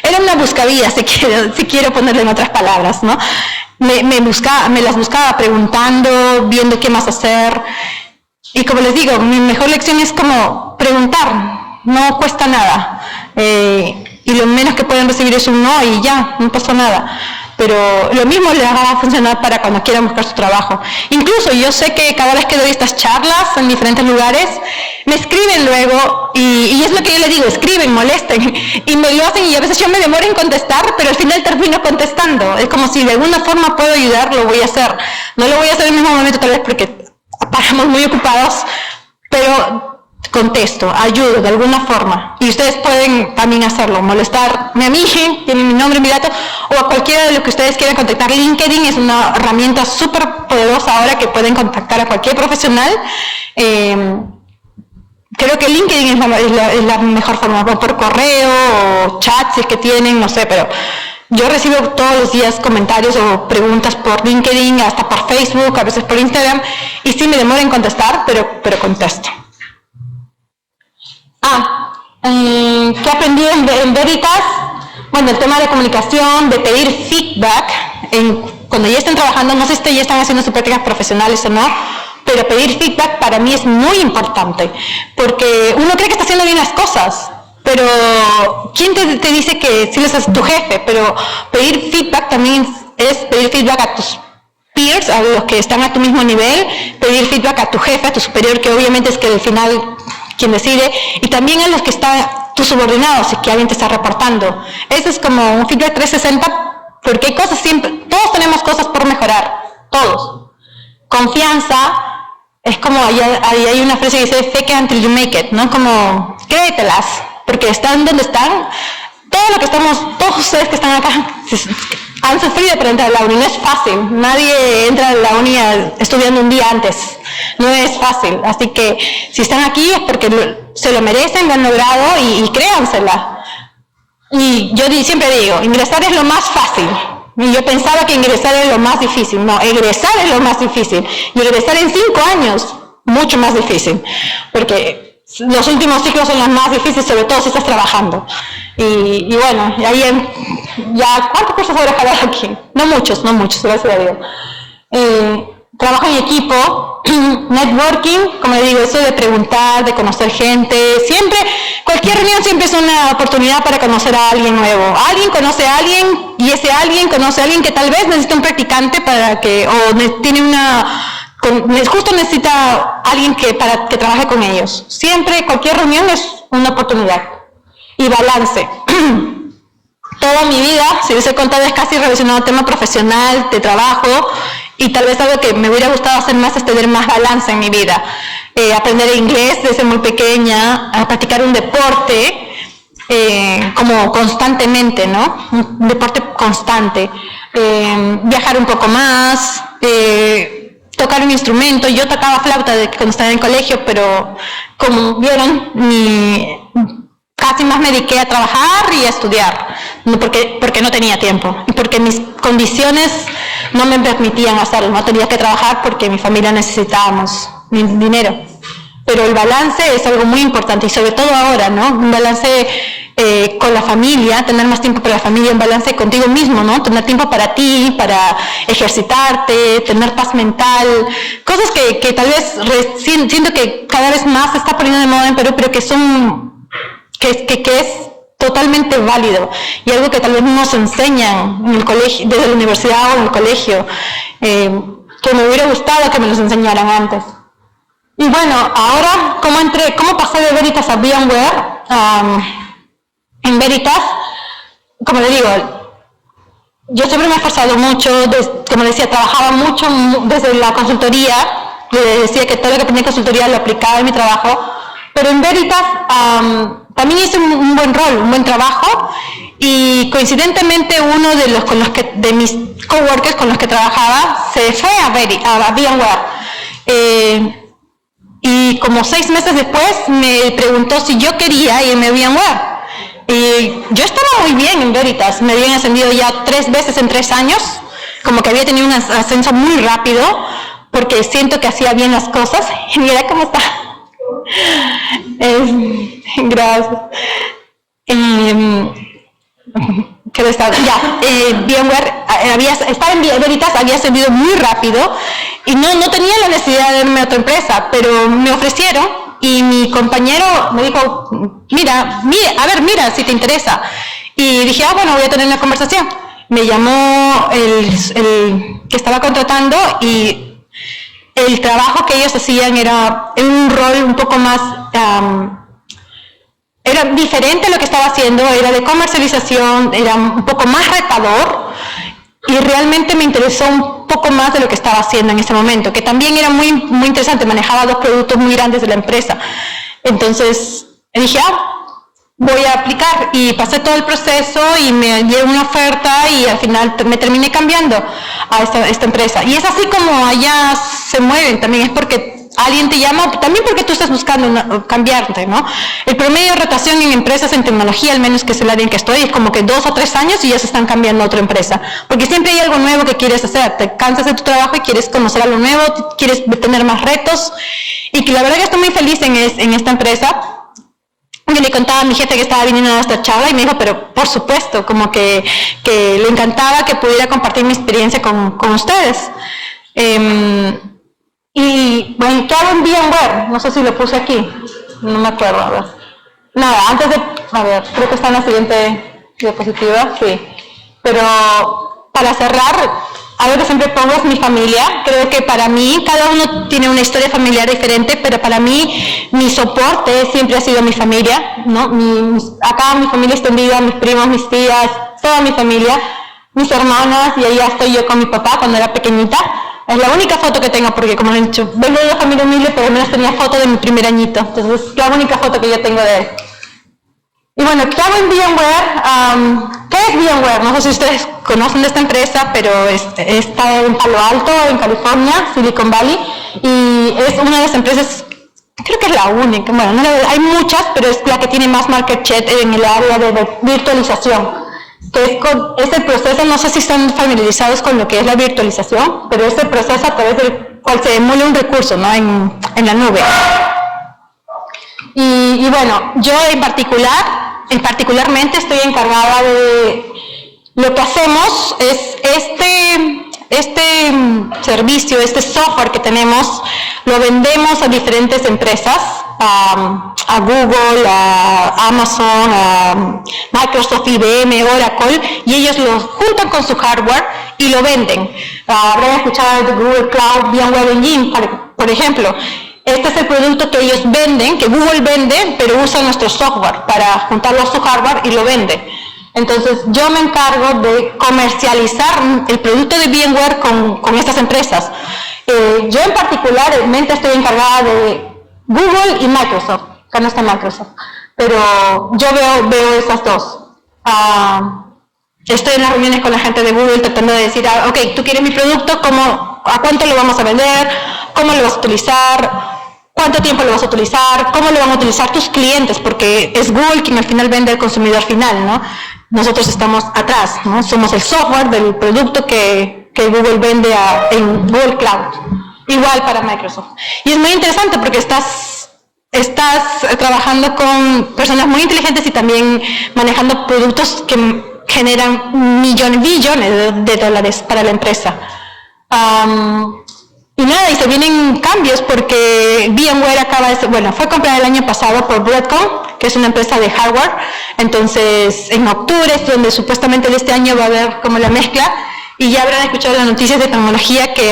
era una buscavía, si quiero ponerle en otras palabras, ¿no? Me las buscaba preguntando, viendo qué más hacer. Y como les digo, mi mejor lección es como preguntar, no cuesta nada. Y lo menos que pueden recibir es un no y ya, no pasó nada. pero lo mismo les va a funcionar para cuando quieran buscar su trabajo. Incluso yo sé que cada vez que doy estas charlas en diferentes lugares, me escriben luego, y es lo que yo les digo, escriben, molesten, y me lo hacen, y a veces yo me demoro en contestar, pero al final termino contestando. Es como si de alguna forma puedo ayudar, lo voy a hacer. No lo voy a hacer en el mismo momento tal vez porque paramos muy ocupados, pero contesto, ayudo de alguna forma, y ustedes pueden también hacerlo, molestarme a mí, tienen mi nombre, mi dato, o a cualquiera de los que ustedes quieran contactar. LinkedIn es una herramienta súper poderosa ahora que pueden contactar a cualquier profesional. Creo que LinkedIn es la mejor forma, por correo o chat si es que tienen, no sé, pero yo recibo todos los días comentarios o preguntas por LinkedIn, hasta por Facebook, a veces por Instagram, y sí me demoro en contestar, pero contesto. ¿Qué aprendí en Veritas? Bueno, el tema de comunicación, de pedir feedback, cuando ya estén trabajando, no sé si ya están haciendo sus prácticas profesionales o no, pero pedir feedback para mí es muy importante, porque uno cree que está haciendo bien las cosas, pero ¿quién te dice que si les es tu jefe? Pero pedir feedback también es pedir feedback a tus peers, a los que están a tu mismo nivel, pedir feedback a tu jefe, a tu superior, que obviamente es que al final quien decide, y también a los que están tus subordinados y que alguien te está reportando. Eso es como un feedback 360, porque hay cosas siempre, todos tenemos cosas por mejorar, todos. Confianza, es como, ahí hay una frase que dice, fake it until you make it, ¿no? Como, créetelas, porque están donde están, todos ustedes que están acá, han sufrido para entrar a la uni, no es fácil, nadie entra a la uni estudiando un día antes, no es fácil, así que si están aquí es porque se lo merecen, lo han logrado y créansela. Y yo siempre digo, ingresar es lo más fácil, y yo pensaba que ingresar es lo más difícil, no, egresar es lo más difícil, y egresar en 5 años, mucho más difícil, porque los últimos ciclos son los más difíciles, sobre todo si estás trabajando. Y bueno, y ahí ya, ¿cuántos cursos habrá jalado aquí? No muchos, gracias a Dios. Trabajo en equipo, networking, como le digo, eso de preguntar, de conocer gente, siempre, cualquier reunión siempre es una oportunidad para conocer a alguien nuevo. Alguien conoce a alguien, y ese alguien conoce a alguien que tal vez necesita un practicante para que, o tiene justo necesita alguien para que trabaje con ellos. Siempre, cualquier reunión es una oportunidad. Y balance. Toda mi vida, si les he contado, es casi relacionado al tema profesional, de trabajo, y tal vez algo que me hubiera gustado hacer más es tener más balance en mi vida. Aprender inglés desde muy pequeña, a practicar un deporte, como constantemente, ¿no? Un deporte constante. Viajar un poco más, tocar un instrumento. Yo tocaba flauta cuando estaba en el colegio, pero como vieron, casi más me dediqué a trabajar y a estudiar, porque no tenía tiempo, y porque mis condiciones no me permitían hacerlo, no tenía que trabajar porque mi familia necesitábamos dinero. Pero el balance es algo muy importante, y sobre todo ahora, ¿no? Un balance con la familia, tener más tiempo para la familia, un balance contigo mismo, ¿no? Tener tiempo para ti, para ejercitarte, tener paz mental, cosas que tal vez siento que cada vez más se está poniendo de moda en Perú, pero que es totalmente válido, y algo que tal vez no nos enseñan en el colegio, desde la universidad o en el colegio, que me hubiera gustado que me los enseñaran antes. Y bueno, ahora, ¿cómo pasé de Veritas a VMware? En Veritas, como le digo, yo siempre me he esforzado mucho, como decía, trabajaba mucho desde la consultoría, le decía que todo lo que aprendí en consultoría lo aplicaba en mi trabajo, pero en Veritas también hice un buen rol, un buen trabajo, y coincidentemente uno de mis coworkers con los que trabajaba se fue a VMware. Y como 6 meses después me preguntó si yo quería irme a VMware. Y yo estaba muy bien en Veritas, me habían ascendido ya 3 veces en 3 años, como que había tenido un ascenso muy rápido, porque siento que hacía bien las cosas. Y mira cómo está. Gracias. VMware estaba en Veritas, había ascendido muy rápido y no tenía la necesidad de irme a otra empresa, pero me ofrecieron, y mi compañero me dijo, mira si te interesa. Y dije, bueno, voy a tener una conversación. me llamó el que estaba contratando y el trabajo que ellos hacían era un rol un poco más, era diferente a lo que estaba haciendo, era de comercialización, era un poco más retador y realmente me interesó un poco más de lo que estaba haciendo en ese momento, que también era muy, muy interesante, manejaba 2 productos muy grandes de la empresa. Entonces dije, voy a aplicar y pasé todo el proceso y me dieron una oferta y al final me terminé cambiando a esta empresa. Y es así como allá se mueven, también es porque alguien te llama, también porque tú estás buscando cambiarte, ¿no? El promedio de rotación en empresas en tecnología, al menos que es el área en que estoy, es como que 2 o 3 años y ya se están cambiando a otra empresa. Porque siempre hay algo nuevo que quieres hacer, te cansas de tu trabajo y quieres conocer algo nuevo, quieres tener más retos. Y que la verdad que estoy muy feliz en esta empresa. Yo le contaba a mi jefe que estaba viniendo a esta charla y me dijo, pero por supuesto, como que le encantaba que pudiera compartir mi experiencia con ustedes. Y bueno, ¿qué hago en VMware? No sé si lo puse aquí, no me acuerdo, a ver. Nada, antes de, a ver, creo que está en la siguiente diapositiva, sí. Pero para cerrar, algo que siempre pongo es mi familia. Creo que para mí, cada uno tiene una historia familiar diferente, pero para mí, mi soporte siempre ha sido mi familia, ¿no? Acá mi familia extendida, mis primos, mis tías, toda mi familia, mis hermanas, y ahí ya estoy yo con mi papá cuando era pequeñita. Es la única foto que tengo, porque como he dicho, vengo de una familia humilde, pero al menos tenía foto de mi primer añito. Entonces, es la única foto que yo tengo de él. Y bueno, ¿qué hago en VMware? ¿Qué es VMware? No sé si ustedes conocen de esta empresa, pero está en Palo Alto, en California, Silicon Valley, y es una de las empresas, creo que es la única, bueno, no, hay muchas, pero es la que tiene más market share en el área de virtualización. Que es el proceso, no sé si están familiarizados con lo que es la virtualización, pero es el proceso a través del cual se emula un recurso, ¿no? en la nube. Y bueno, yo particularmente estoy encargada de lo que hacemos es este servicio, este software que tenemos, lo vendemos a diferentes empresas, a Google, a Amazon, a Microsoft, IBM, Oracle, y ellos lo juntan con su hardware y lo venden. Habrán escuchado de Google Cloud, VMware Engine, por ejemplo. Este es el producto que ellos venden, que Google vende, pero usa nuestro software para juntarlo a su hardware y lo vende. Entonces, yo me encargo de comercializar el producto de VMware con estas empresas. Yo en particularmente estoy encargada de Google y Microsoft. Acá no está Microsoft, pero yo veo esas dos. Estoy en las reuniones con la gente de Google tratando de decir, ok, tú quieres mi producto, ¿a cuánto lo vamos a vender? ¿Cómo lo vas a utilizar? ¿Cuánto tiempo lo vas a utilizar? ¿Cómo lo van a utilizar tus clientes? Porque es Google quien al final vende al consumidor final, ¿no? Nosotros estamos atrás, ¿no? Somos el software del producto que Google vende en Google Cloud. Igual para Microsoft. Y es muy interesante porque estás trabajando con personas muy inteligentes y también manejando productos que generan billones de dólares para la empresa. Y nada, y se vienen cambios porque VMware fue comprada el año pasado por Broadcom, que es una empresa de hardware. Entonces, en octubre es donde supuestamente de este año va a haber como la mezcla, y ya habrán escuchado las noticias de tecnología que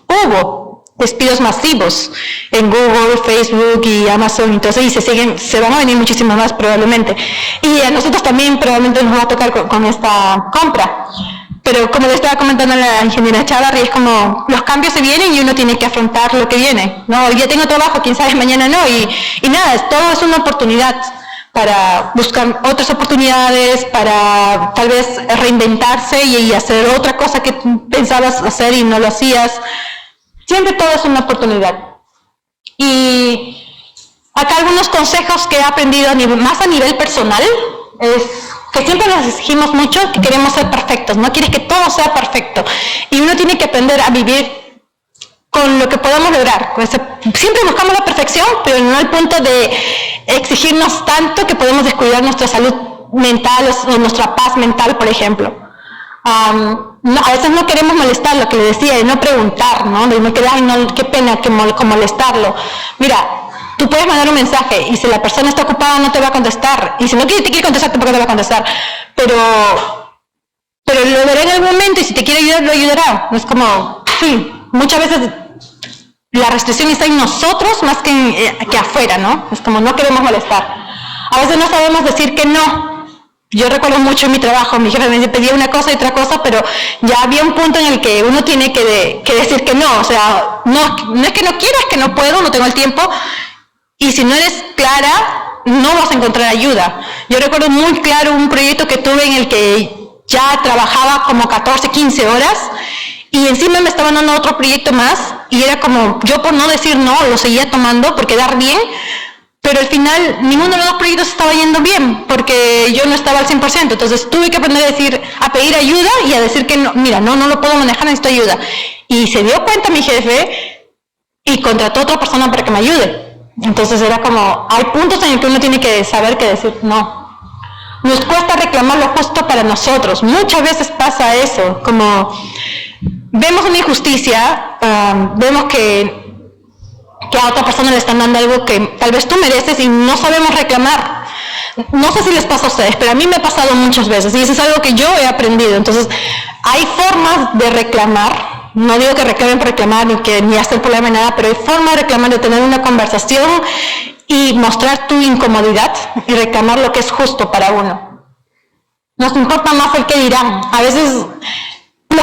hubo despidos masivos en Google, Facebook y Amazon, entonces, y se van a venir muchísimas más probablemente. Y a nosotros también probablemente nos va a tocar con esta compra. Pero como le estaba comentando a la ingeniera Chavarri, es como los cambios se vienen y uno tiene que afrontar lo que viene. No, hoy día tengo trabajo, quién sabe, mañana no, y nada, todo es una oportunidad para buscar otras oportunidades, para tal vez reinventarse y hacer otra cosa que pensabas hacer y no lo hacías. Siempre todo es una oportunidad. Y acá algunos consejos que he aprendido más a nivel personal es que siempre nos exigimos mucho que queremos ser perfectos, no quieres que todo sea perfecto. Y uno tiene que aprender a vivir con lo que podamos lograr. Siempre buscamos la perfección, pero no al punto de exigirnos tanto que podemos descuidar nuestra salud mental o nuestra paz mental, por ejemplo. A veces no queremos molestar, lo que le decía, de no preguntar, ¿no? De no quedar, qué pena que molestarlo. Mira, tú puedes mandar un mensaje y si la persona está ocupada no te va a contestar. Y si no te quiere contestar, tampoco te va a contestar. pero lo verá en algún momento y si te quiere ayudar, lo ayudará. Es como, sí, muchas veces la restricción está en nosotros más que afuera, ¿no? Es como no queremos molestar. A veces no sabemos decir que no. Yo recuerdo mucho en mi trabajo, mi jefe me pedía una cosa y otra cosa, pero ya había un punto en el que uno tiene que decir que no. O sea, no es que no quiera, es que no puedo, no tengo el tiempo. Y si no eres clara, no vas a encontrar ayuda. Yo recuerdo muy claro un proyecto que tuve en el que ya trabajaba como 14, 15 horas y encima me estaban dando otro proyecto más y era como, yo por no decir no, lo seguía tomando por quedar bien, pero al final ninguno de los dos proyectos estaba yendo bien porque yo no estaba al 100%, entonces tuve que aprender a pedir ayuda y a decir que no, mira, no lo puedo manejar, necesito ayuda. Y se dio cuenta mi jefe y contrató a otra persona para que me ayude. Entonces era como, hay puntos en el que uno tiene que saber que decir no. Nos cuesta reclamar lo justo para nosotros. Muchas veces pasa eso, como vemos una injusticia, vemos que a otra persona le están dando algo que tal vez tú mereces y no sabemos reclamar. No sé si les pasa a ustedes, pero a mí me ha pasado muchas veces y eso es algo que yo he aprendido. Entonces, hay formas de reclamar. No digo que reclamen por reclamar ni hacer problema ni nada, pero hay formas de reclamar, de tener una conversación y mostrar tu incomodidad y reclamar lo que es justo para uno. Nos importa más el que dirán. A veces,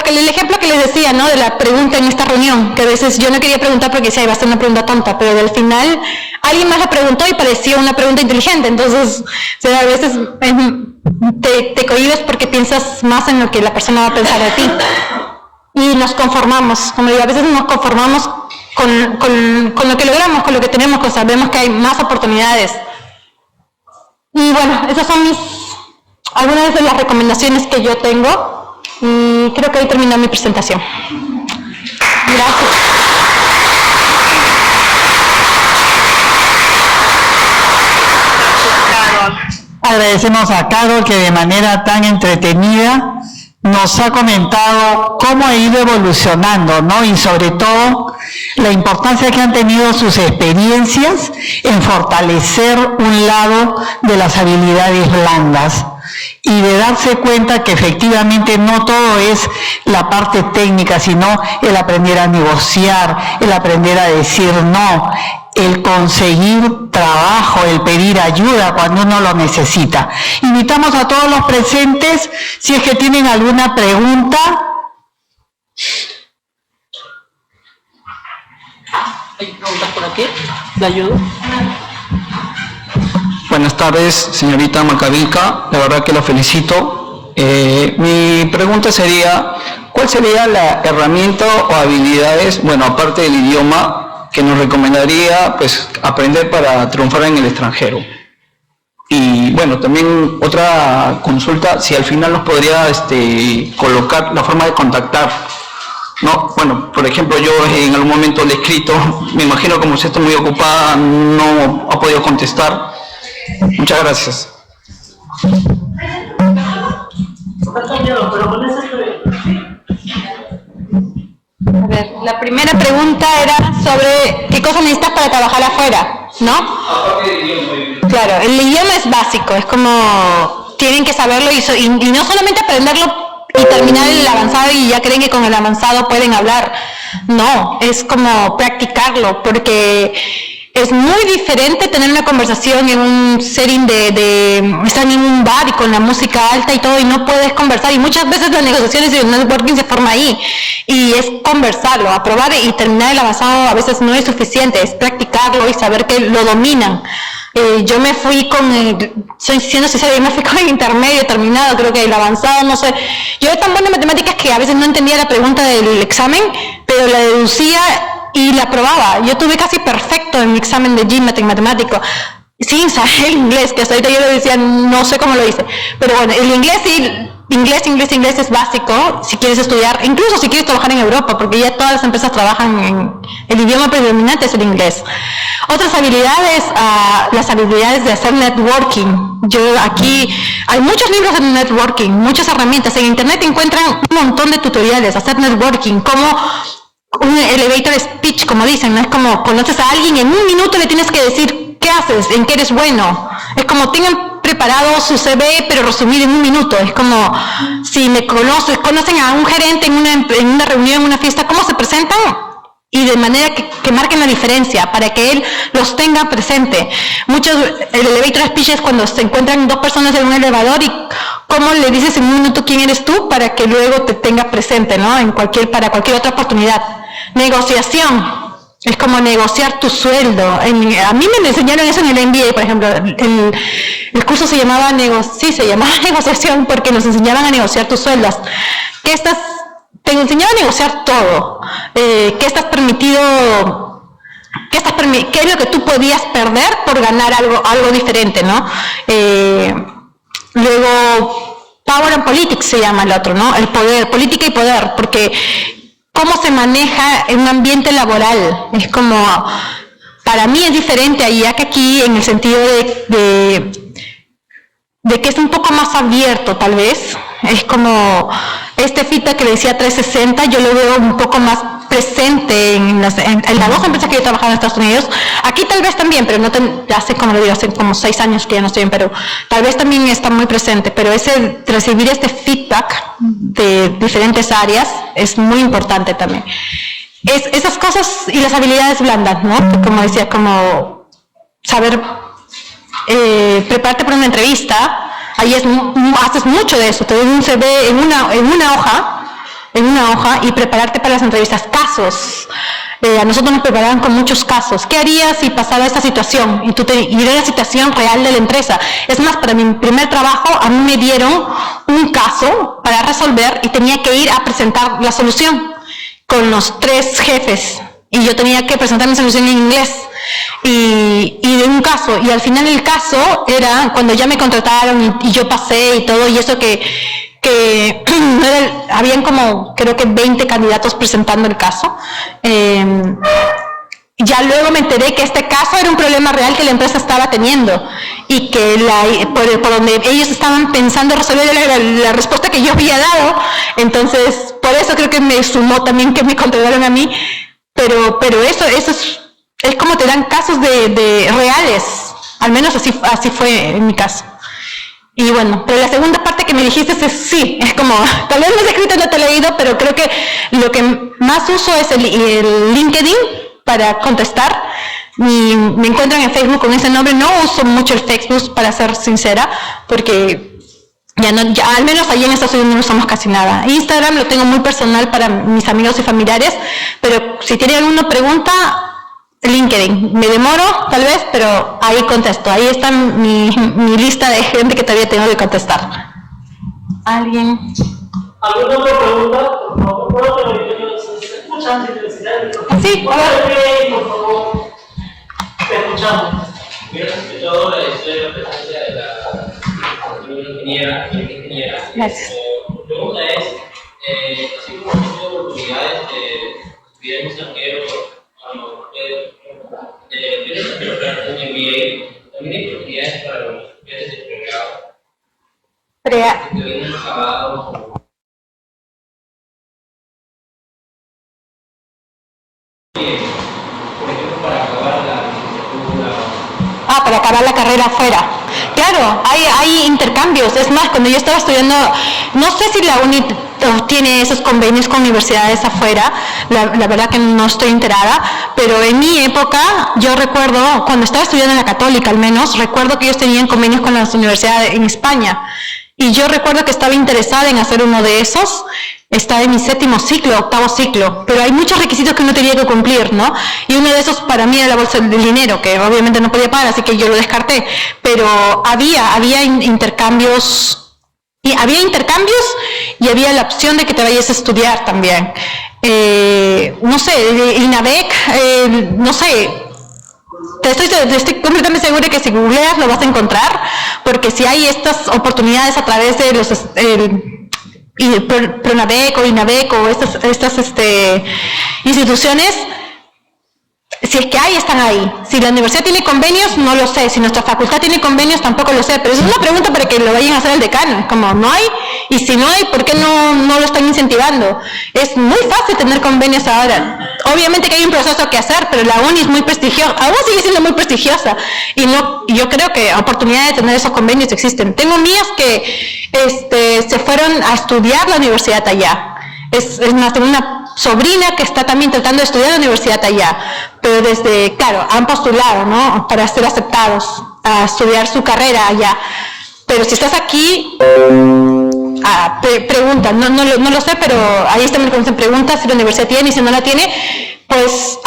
el ejemplo que les decía, ¿no? De la pregunta en esta reunión, que a veces yo no quería preguntar porque decía, iba a ser una pregunta tonta, pero al final alguien más la preguntó y parecía una pregunta inteligente. Entonces, o sea, a veces te cohibes porque piensas más en lo que la persona va a pensar de ti. Y nos conformamos, como digo, a veces nos conformamos con lo que logramos, con lo que tenemos, pues sabemos que hay más oportunidades. Y bueno, esas son algunas de las recomendaciones que yo tengo y creo que ahí terminó mi presentación. Gracias. Agradecemos a Carol que de manera tan entretenida nos ha comentado cómo ha ido evolucionando, ¿no? Y sobre todo la importancia que han tenido sus experiencias en fortalecer un lado de las habilidades blandas y de darse cuenta que efectivamente no todo es la parte técnica, sino el aprender a negociar, el aprender a decir no, el conseguir trabajo, el pedir ayuda cuando uno lo necesita. Invitamos a todos los presentes, si es que tienen alguna pregunta. ¿Hay preguntas por aquí? ¿Le ayudo? Buenas tardes, señorita Macavilca, la verdad que la felicito. Mi pregunta sería, ¿cuál sería la herramienta o habilidades, bueno, aparte del idioma, que nos recomendaría pues aprender para triunfar en el extranjero? Y bueno, también otra consulta, si al final nos podría colocar la forma de contactar, ¿no? Bueno, por ejemplo, yo en algún momento le he escrito, me imagino como usted está muy ocupada, no ha podido contestar. Muchas gracias. A ver, la primera pregunta era sobre qué cosas necesitas para trabajar afuera, ¿no? Claro, el idioma es básico, es como tienen que saberlo y no solamente aprenderlo y terminar el avanzado y ya creen que con el avanzado pueden hablar. No, es como practicarlo, porque es muy diferente tener una conversación en un setting estar en un bar y con la música alta y todo y no puedes conversar, y muchas veces las negociaciones y el networking se forma ahí y es conversarlo, aprobar y terminar el avanzado a veces no es suficiente, es practicarlo y saber que lo dominan. Yo me fui siendo sincera, yo me fui con el intermedio terminado, creo que el avanzado, no sé, yo era tan buena en matemáticas que a veces no entendía la pregunta del examen, pero la deducía y la aprobaba. Yo tuve casi perfecto en mi examen de GMAT en matemático, sin saber el inglés, que hasta ahorita yo le decía, no sé cómo lo hice. Pero bueno, el inglés sí, inglés es básico si quieres estudiar, incluso si quieres trabajar en Europa, porque ya todas las empresas trabajan en el idioma predominante es el inglés. Otras habilidades, las habilidades de hacer networking. Aquí hay muchos libros de networking, muchas herramientas. En internet encuentran un montón de tutoriales, hacer networking, como un elevator speech, como dicen, ¿no? Es como conoces a alguien y en un minuto le tienes que decir qué haces, en qué eres bueno. Es como tengan preparado su CV, pero resumido en un minuto. Es como, si conocen a un gerente en una reunión, en una fiesta, ¿cómo se presentan? Y de manera que marquen la diferencia, para que él los tenga presente. El elevator speech es cuando se encuentran dos personas en un elevador y cómo le dices en un minuto quién eres tú para que luego te tenga presente, ¿no? Para cualquier otra oportunidad. Negociación. Es como negociar tu sueldo. A mí me enseñaron eso en el MBA, por ejemplo. El curso se llamaba negociación porque nos enseñaban a negociar tus sueldos. Te enseñaba a negociar todo. ¿Qué es lo que tú podías perder por ganar algo diferente, ¿no? Luego, Power and Politics se llama el otro, ¿no? El poder, política y poder, porque cómo se maneja en un ambiente laboral. Es como, para mí es diferente allá que aquí, en el sentido de que es un poco más abierto, tal vez. Es como este feedback que le decía 360, yo lo veo un poco más presente en las dos empresas que yo he trabajado en Estados Unidos. Aquí tal vez también, pero hace como 6 años que ya no estoy en Perú. Tal vez también está muy presente, pero recibir este feedback de diferentes áreas es muy importante también. Esas cosas y las habilidades blandas, ¿no? Como decía, como saber prepararte para una entrevista. Ahí haces mucho de eso, te doy un CV en una hoja y prepararte para las entrevistas. Casos. A nosotros nos preparaban con muchos casos. ¿Qué harías si pasara esta situación? Y era la situación real de la empresa. Es más, para mi primer trabajo, a mí me dieron un caso para resolver y tenía que ir a presentar la solución con los 3 jefes. Y yo tenía que presentar mi solución en inglés. Y de un caso, y al final el caso era cuando ya me contrataron y yo pasé y todo, y eso que habían como creo que 20 candidatos presentando el caso. Ya luego me enteré que este caso era un problema real que la empresa estaba teniendo y que por donde ellos estaban pensando resolver la respuesta que yo había dado. Entonces, por eso creo que me sumó también que me contrataron a mí, pero eso es como te dan casos de reales, al menos así fue en mi caso. Y bueno, pero la segunda parte que me dijiste es como, tal vez no es escrito, no te he leído, pero creo que lo que más uso es el LinkedIn para contestar. Y me encuentran en Facebook con ese nombre. No uso mucho el Facebook, para ser sincera, porque ya al menos allí en Estados Unidos no usamos casi nada. Instagram lo tengo muy personal para mis amigos y familiares, pero si tienen alguna pregunta, LinkedIn. Me demoro, tal vez, pero ahí contesto. Ahí está mi lista de gente que todavía tengo que contestar. ¿Alguien? ¿Alguna otra pregunta? Por favor, ¿se escuchan? Sí, por favor. Te escuchamos. Hubieras escuchado la historia de la presencia de la ingeniera. Gracias. Mi pregunta es, así como hemos tenido oportunidades de estudiar en extranjero, tienes que preparar un MBA, también hay oportunidades para los estudiantes de pregrado. Que vienen acabados. Por ejemplo, para acabar la licenciatura. Para acabar la carrera afuera. Claro, hay intercambios. Es más, cuando yo estaba estudiando, no sé si la UNI tiene esos convenios con universidades afuera, la verdad que no estoy enterada, pero en mi época, yo recuerdo, cuando estaba estudiando en la Católica al menos, recuerdo que ellos tenían convenios con las universidades en España. Y yo recuerdo que estaba interesada en hacer uno de esos. Estaba en mi 7º ciclo, 8º ciclo, pero hay muchos requisitos que uno tenía que cumplir, ¿no? Y uno de esos para mí era la bolsa del dinero, que obviamente no podía pagar, así que yo lo descarté. Pero había intercambios, y había la opción de que te vayas a estudiar también. No sé, INAVEC, no sé. Estoy completamente segura que si googleas lo vas a encontrar, porque si hay estas oportunidades a través de los Pronavec o INAVEC o estas instituciones, si es que están ahí. Si la universidad tiene convenios, no lo sé. Si nuestra facultad tiene convenios, tampoco lo sé. Pero es una pregunta para que lo vayan a hacer al decano. Es como, ¿no hay? Y si no hay, ¿por qué no lo están incentivando? Es muy fácil tener convenios ahora. obviamente que hay un proceso que hacer, pero la uni es muy prestigiosa, aún sigue siendo muy prestigiosa, y yo creo que oportunidades de tener esos convenios existen. Tengo amigas que se fueron a estudiar la universidad allá. Es más, tengo una sobrina que está también tratando de estudiar la universidad allá, pero claro, han postulado, ¿no?, para ser aceptados a estudiar su carrera allá. Pero si estás aquí, pregunta, no lo sé, pero ahí está mi pregunta si la universidad tiene, y si no la tiene, pues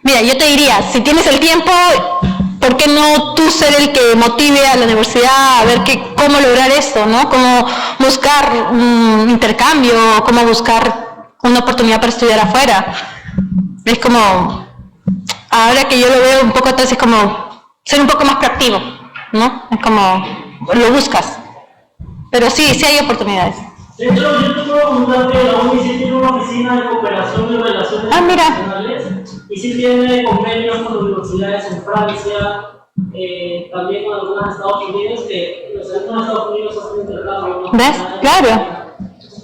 mira, yo te diría, si tienes el tiempo, ¿por qué no tú ser el que motive a la universidad a ver cómo lograr esto, ¿no? Cómo buscar un intercambio, cómo buscar una oportunidad para estudiar afuera. Es como, ahora que yo lo veo un poco atrás, es como ser un poco más proactivo, ¿no? Es como, lo buscas. Pero sí hay oportunidades. De hecho, yo te puedo preguntar que la UNI sí tiene una oficina de cooperación y relaciones internacionales, y sí tiene convenios con universidades en Francia, también con algunas de Estados Unidos, que los alumnos de Estados Unidos hacen intercambio, ¿no? ¿Ves? Claro.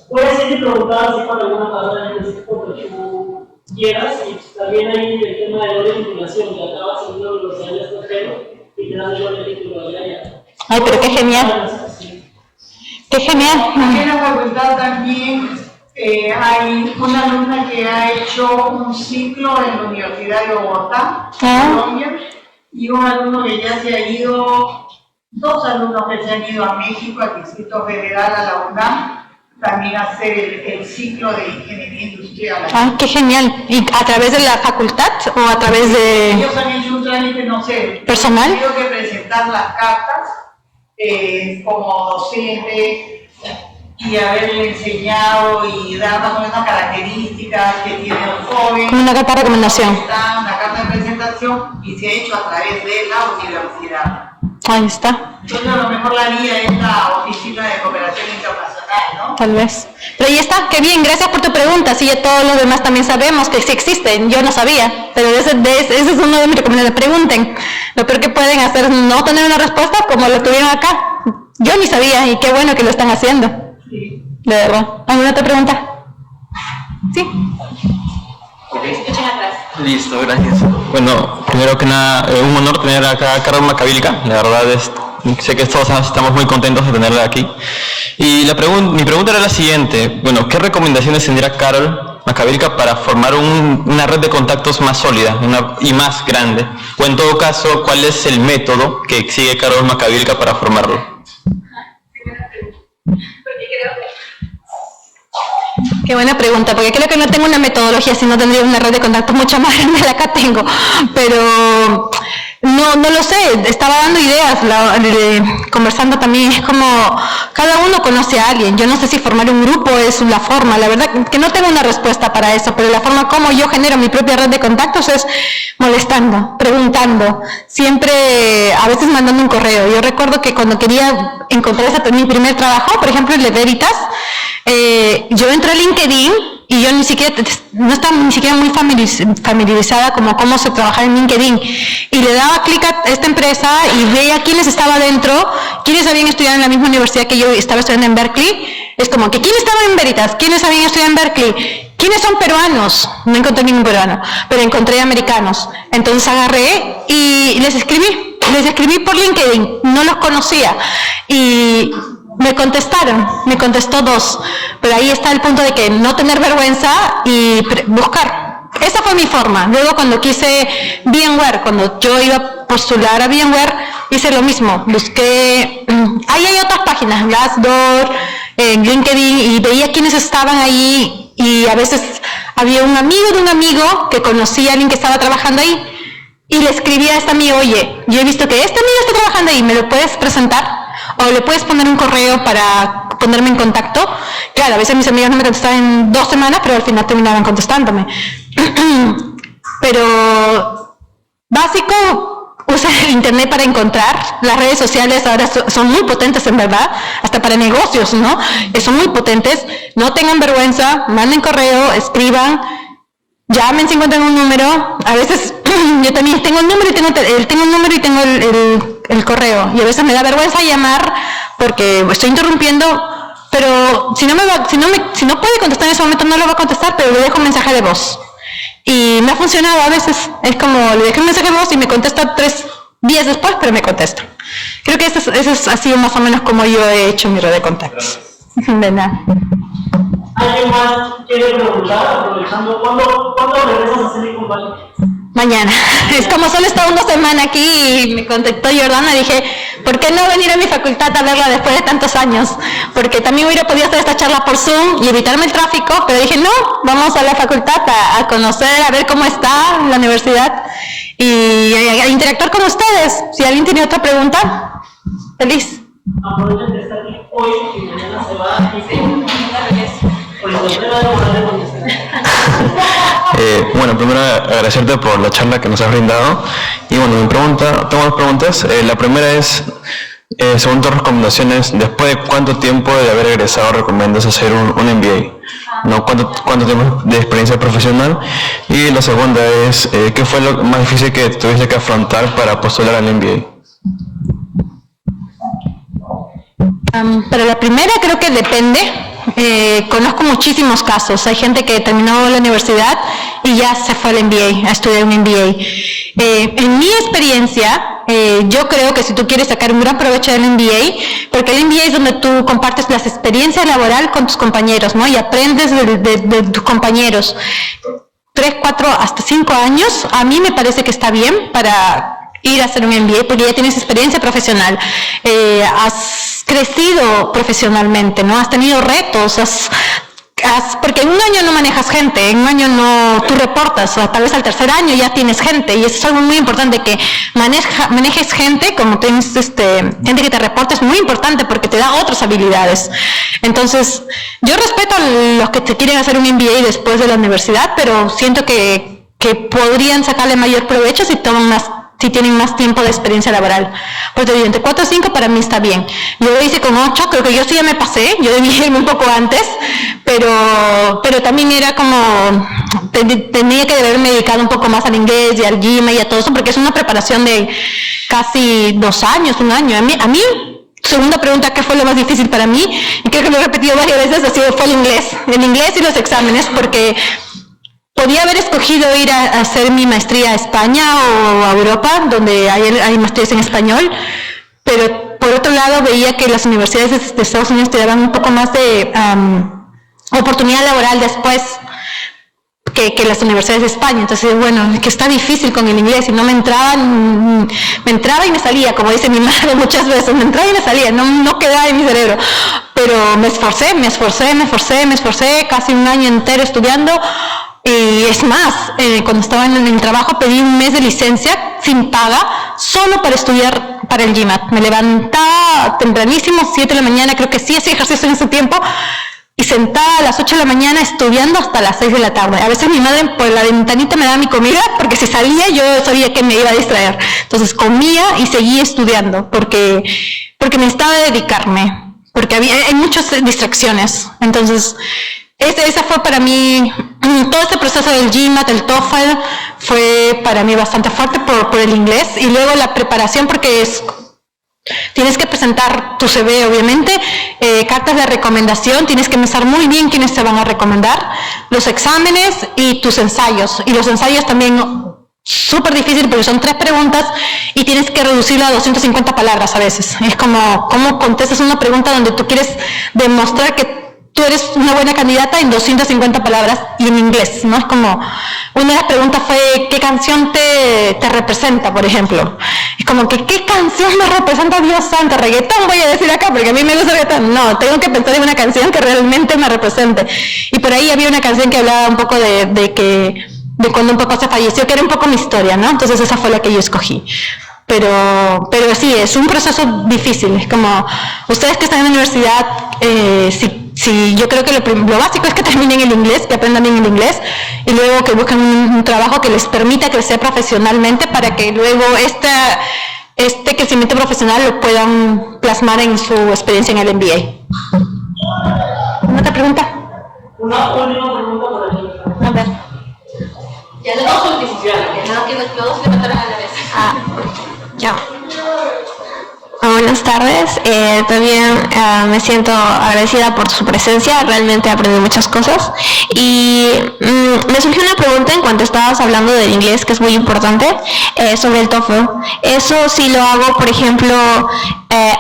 Puedes ir y preguntar si con alguna carrera en el tipo que tú quieras, y también hay el tema de doble titulación, que acabas en una universidad del extranjero y te dan el doble título de allá. Ay, pero qué genial. ¡Qué genial! Aquí en la facultad también hay una alumna que ha hecho un ciclo en la Universidad de Bogotá, Colombia, y un alumno que ya se ha ido, dos alumnos que se han ido a México, al Distrito Federal, a la UNAM, también a hacer el ciclo de Ingeniería Industrial. ¡Ah, qué genial! ¿Y a través de la facultad o a través de...? Ellos han hecho un trámite, no sé, ¿personal? Han tenido que presentar las cartas como docente y haberle enseñado y dar más o menos características que tiene el joven. Como una carta de recomendación. Una carta de presentación, y se ha hecho a través de la universidad. Ahí está. Entonces a lo mejor la guía es la Oficina de Cooperación Internacional, ¿no? Tal vez. Pero ahí está, qué bien, gracias por tu pregunta. Sí, ya todos los demás también sabemos que sí existen. Yo no sabía, pero ese es uno de mis recomendaciones. Pregunten. Lo peor que pueden hacer es no tener una respuesta como lo tuvieron acá. Yo ni sabía, y qué bueno que lo están haciendo. Sí. De verdad. ¿Alguna otra pregunta? Sí. Escuchen atrás. Listo, gracias. Bueno, primero que nada, un honor tener acá a Carol Macavilca. La verdad sé que todos estamos muy contentos de tenerla aquí. Y mi pregunta era la siguiente. Bueno, ¿qué recomendaciones tendría Carol Macavilca para formar una red de contactos más sólida y más grande? O en todo caso, ¿cuál es el método que sigue Carol Macavilca para formarlo? Qué buena pregunta, porque creo que no tengo una metodología, si no tendría una red de contactos mucho más grande de la que tengo, pero no lo sé, estaba dando ideas, conversando también, es como cada uno conoce a alguien. Yo no sé si formar un grupo es la forma, la verdad que no tengo una respuesta para eso, pero la forma como yo genero mi propia red de contactos es molestando, preguntando, siempre, a veces mandando un correo. Yo recuerdo que cuando quería encontrar mi primer trabajo, por ejemplo el de Veritas, yo entré a LinkedIn y yo no estaba ni siquiera muy familiarizada como cómo se trabajaba en LinkedIn, y le daba clic a esta empresa y veía quiénes estaba dentro, quiénes habían estudiado en la misma universidad que yo estaba estudiando en Berkeley. Es como que quién estaba en Veritas, quiénes habían estudiado en Berkeley, quiénes son peruanos. No encontré ningún peruano, pero encontré americanos. Entonces agarré y les escribí por LinkedIn, no los conocía, y me contestó dos, pero ahí está el punto de que no tener vergüenza y buscar. Esa fue mi forma. Luego cuando quise VMware, cuando yo iba a postular a VMware, hice lo mismo, busqué, ahí hay otras páginas, Glassdoor, LinkedIn, y veía quiénes estaban ahí, y a veces había un amigo de un amigo que conocía a alguien que estaba trabajando ahí, y le escribí a este amigo: oye, yo he visto que este amigo está trabajando ahí, ¿me lo puedes presentar? O le puedes poner un correo para ponerme en contacto. Claro, a veces mis amigos no me contestaban en 2 semanas, pero al final terminaban contestándome. Pero básico, usa el internet para encontrar. Las redes sociales ahora son muy potentes, en verdad, hasta para negocios, ¿no? Son muy potentes. No tengan vergüenza, manden correo, escriban, llamen si encuentran un número. A veces yo también tengo el número y tengo el correo, y a veces me da vergüenza llamar porque estoy interrumpiendo pero si no puede contestar en ese momento, no lo va a contestar, pero le dejo un mensaje de voz. Y me ha funcionado a veces. Es como, le dejé un mensaje de voz y me contesta 3 días después, pero me contesta. Creo que eso ha sido más o menos como yo he hecho mi red de contactos. De nada. ¿Alguien más quiere preguntar, aprovechando? ¿Cuándo regresas a Silicon Valley? Mañana. Es como solo he estado 1 semana aquí y me contactó Jordana, dije, ¿por qué no venir a mi facultad a verla después de tantos años? Porque también hubiera podido hacer esta charla por Zoom y evitarme el tráfico, pero dije, no, vamos a la facultad a conocer, a ver cómo está la universidad y a interactuar con ustedes. Si alguien tiene otra pregunta, feliz. Aprovechen de estar aquí hoy y mañana se va y se por el de Bueno, primero agradecerte por la charla que nos has brindado. Y bueno, tengo 2 preguntas. La primera es, según tus recomendaciones, ¿después de cuánto tiempo de haber egresado recomiendas hacer un MBA? ¿No? ¿Cuánto tiempo de experiencia profesional? Y la segunda es, ¿qué fue lo más difícil que tuviste que afrontar para postular al MBA? Para la primera creo que depende. Conozco muchísimos casos. Hay gente que terminó la universidad y ya se fue al MBA, a estudiar un MBA. En mi experiencia, yo creo que si tú quieres sacar un gran provecho del MBA, porque el MBA es donde tú compartes las experiencias laborales con tus compañeros, ¿no? Y aprendes de tus compañeros. 3, 4, hasta 5 años, a mí me parece que está bien para ir a hacer un MBA, porque ya tienes experiencia profesional, has crecido profesionalmente, ¿no? Has tenido retos, porque en un año no manejas gente, en un año no, tú reportas, o tal vez al 3er año ya tienes gente, y eso es algo muy importante, que manejes gente, como tienes gente que te reporta, es muy importante porque te da otras habilidades. Entonces, yo respeto a los que te quieren hacer un MBA después de la universidad, pero siento que podrían sacarle mayor provecho si tienen más tiempo de experiencia laboral. Pues de 4 o 5 para mí está bien. Yo lo hice con 8, creo que yo sí ya me pasé, yo debí irme un poco antes, pero también era como, tenía que haberme dedicado un poco más al inglés y al GMA y a todo eso, porque es una preparación de casi 2 años, 1 año. A mí, segunda pregunta, ¿qué fue lo más difícil para mí? Y creo que lo he repetido varias veces, fue el inglés y los exámenes, porque podía haber escogido ir a hacer mi maestría a España o a Europa, donde hay maestrías en español, pero por otro lado veía que las universidades de Estados Unidos te daban un poco más de oportunidad laboral después que las universidades de España. Entonces, bueno, es que está difícil con el inglés y no me entraba y me salía, como dice mi madre muchas veces, me entraba y me salía, no quedaba en mi cerebro. Pero me esforcé, casi 1 año entero estudiando. Y es más, cuando estaba en el trabajo pedí 1 mes de licencia sin paga, solo para estudiar para el GMAT. Me levantaba tempranísimo, 7 de la mañana, creo que sí hacía ejercicio en ese tiempo, y sentada a las 8 de la mañana estudiando hasta las 6 de la tarde. A veces mi madre por la ventanita me daba mi comida, porque si salía yo sabía que me iba a distraer. Entonces comía y seguía estudiando, porque necesitaba dedicarme, porque hay muchas distracciones. Entonces, esa fue para mí, todo este proceso del GMAT, el TOEFL, fue para mí bastante fuerte por el inglés, y luego la preparación, porque tienes que presentar tu CV, obviamente, cartas de recomendación, tienes que pensar muy bien quiénes te van a recomendar, los exámenes y tus ensayos. Y los ensayos también súper difícil porque son 3 preguntas y tienes que reducirla a 250 palabras a veces. Es como, ¿cómo contestas una pregunta donde tú quieres demostrar que tú eres una buena candidata en 250 palabras y en inglés, ¿no? Es como, una de las preguntas fue, ¿qué canción te representa, por ejemplo? Es como que, ¿qué canción me representa? Dios santo, reggaetón voy a decir acá, porque a mí me gusta el reggaetón. No, tengo que pensar en una canción que realmente me represente. Y por ahí había una canción que hablaba un poco de cuando un papá se falleció, que era un poco mi historia, ¿no? Entonces esa fue la que yo escogí. Pero sí, es un proceso difícil. Es como, ustedes que están en la universidad, si yo creo que lo básico es que terminen el inglés, que aprendan bien el inglés, y luego que busquen un trabajo que les permita crecer profesionalmente para que luego este crecimiento profesional lo puedan plasmar en su experiencia en el MBA. ¿Una otra pregunta? Una última pregunta para el A ver. Ya los 2 últimos, que no que los 2 levantaron a la vez. Ya. Hola, buenas tardes. También me siento agradecida por su presencia. Realmente aprendí muchas cosas. Y me surgió una pregunta en cuanto estabas hablando del inglés, que es muy importante, sobre el TOEFL. Eso sí lo hago, por ejemplo,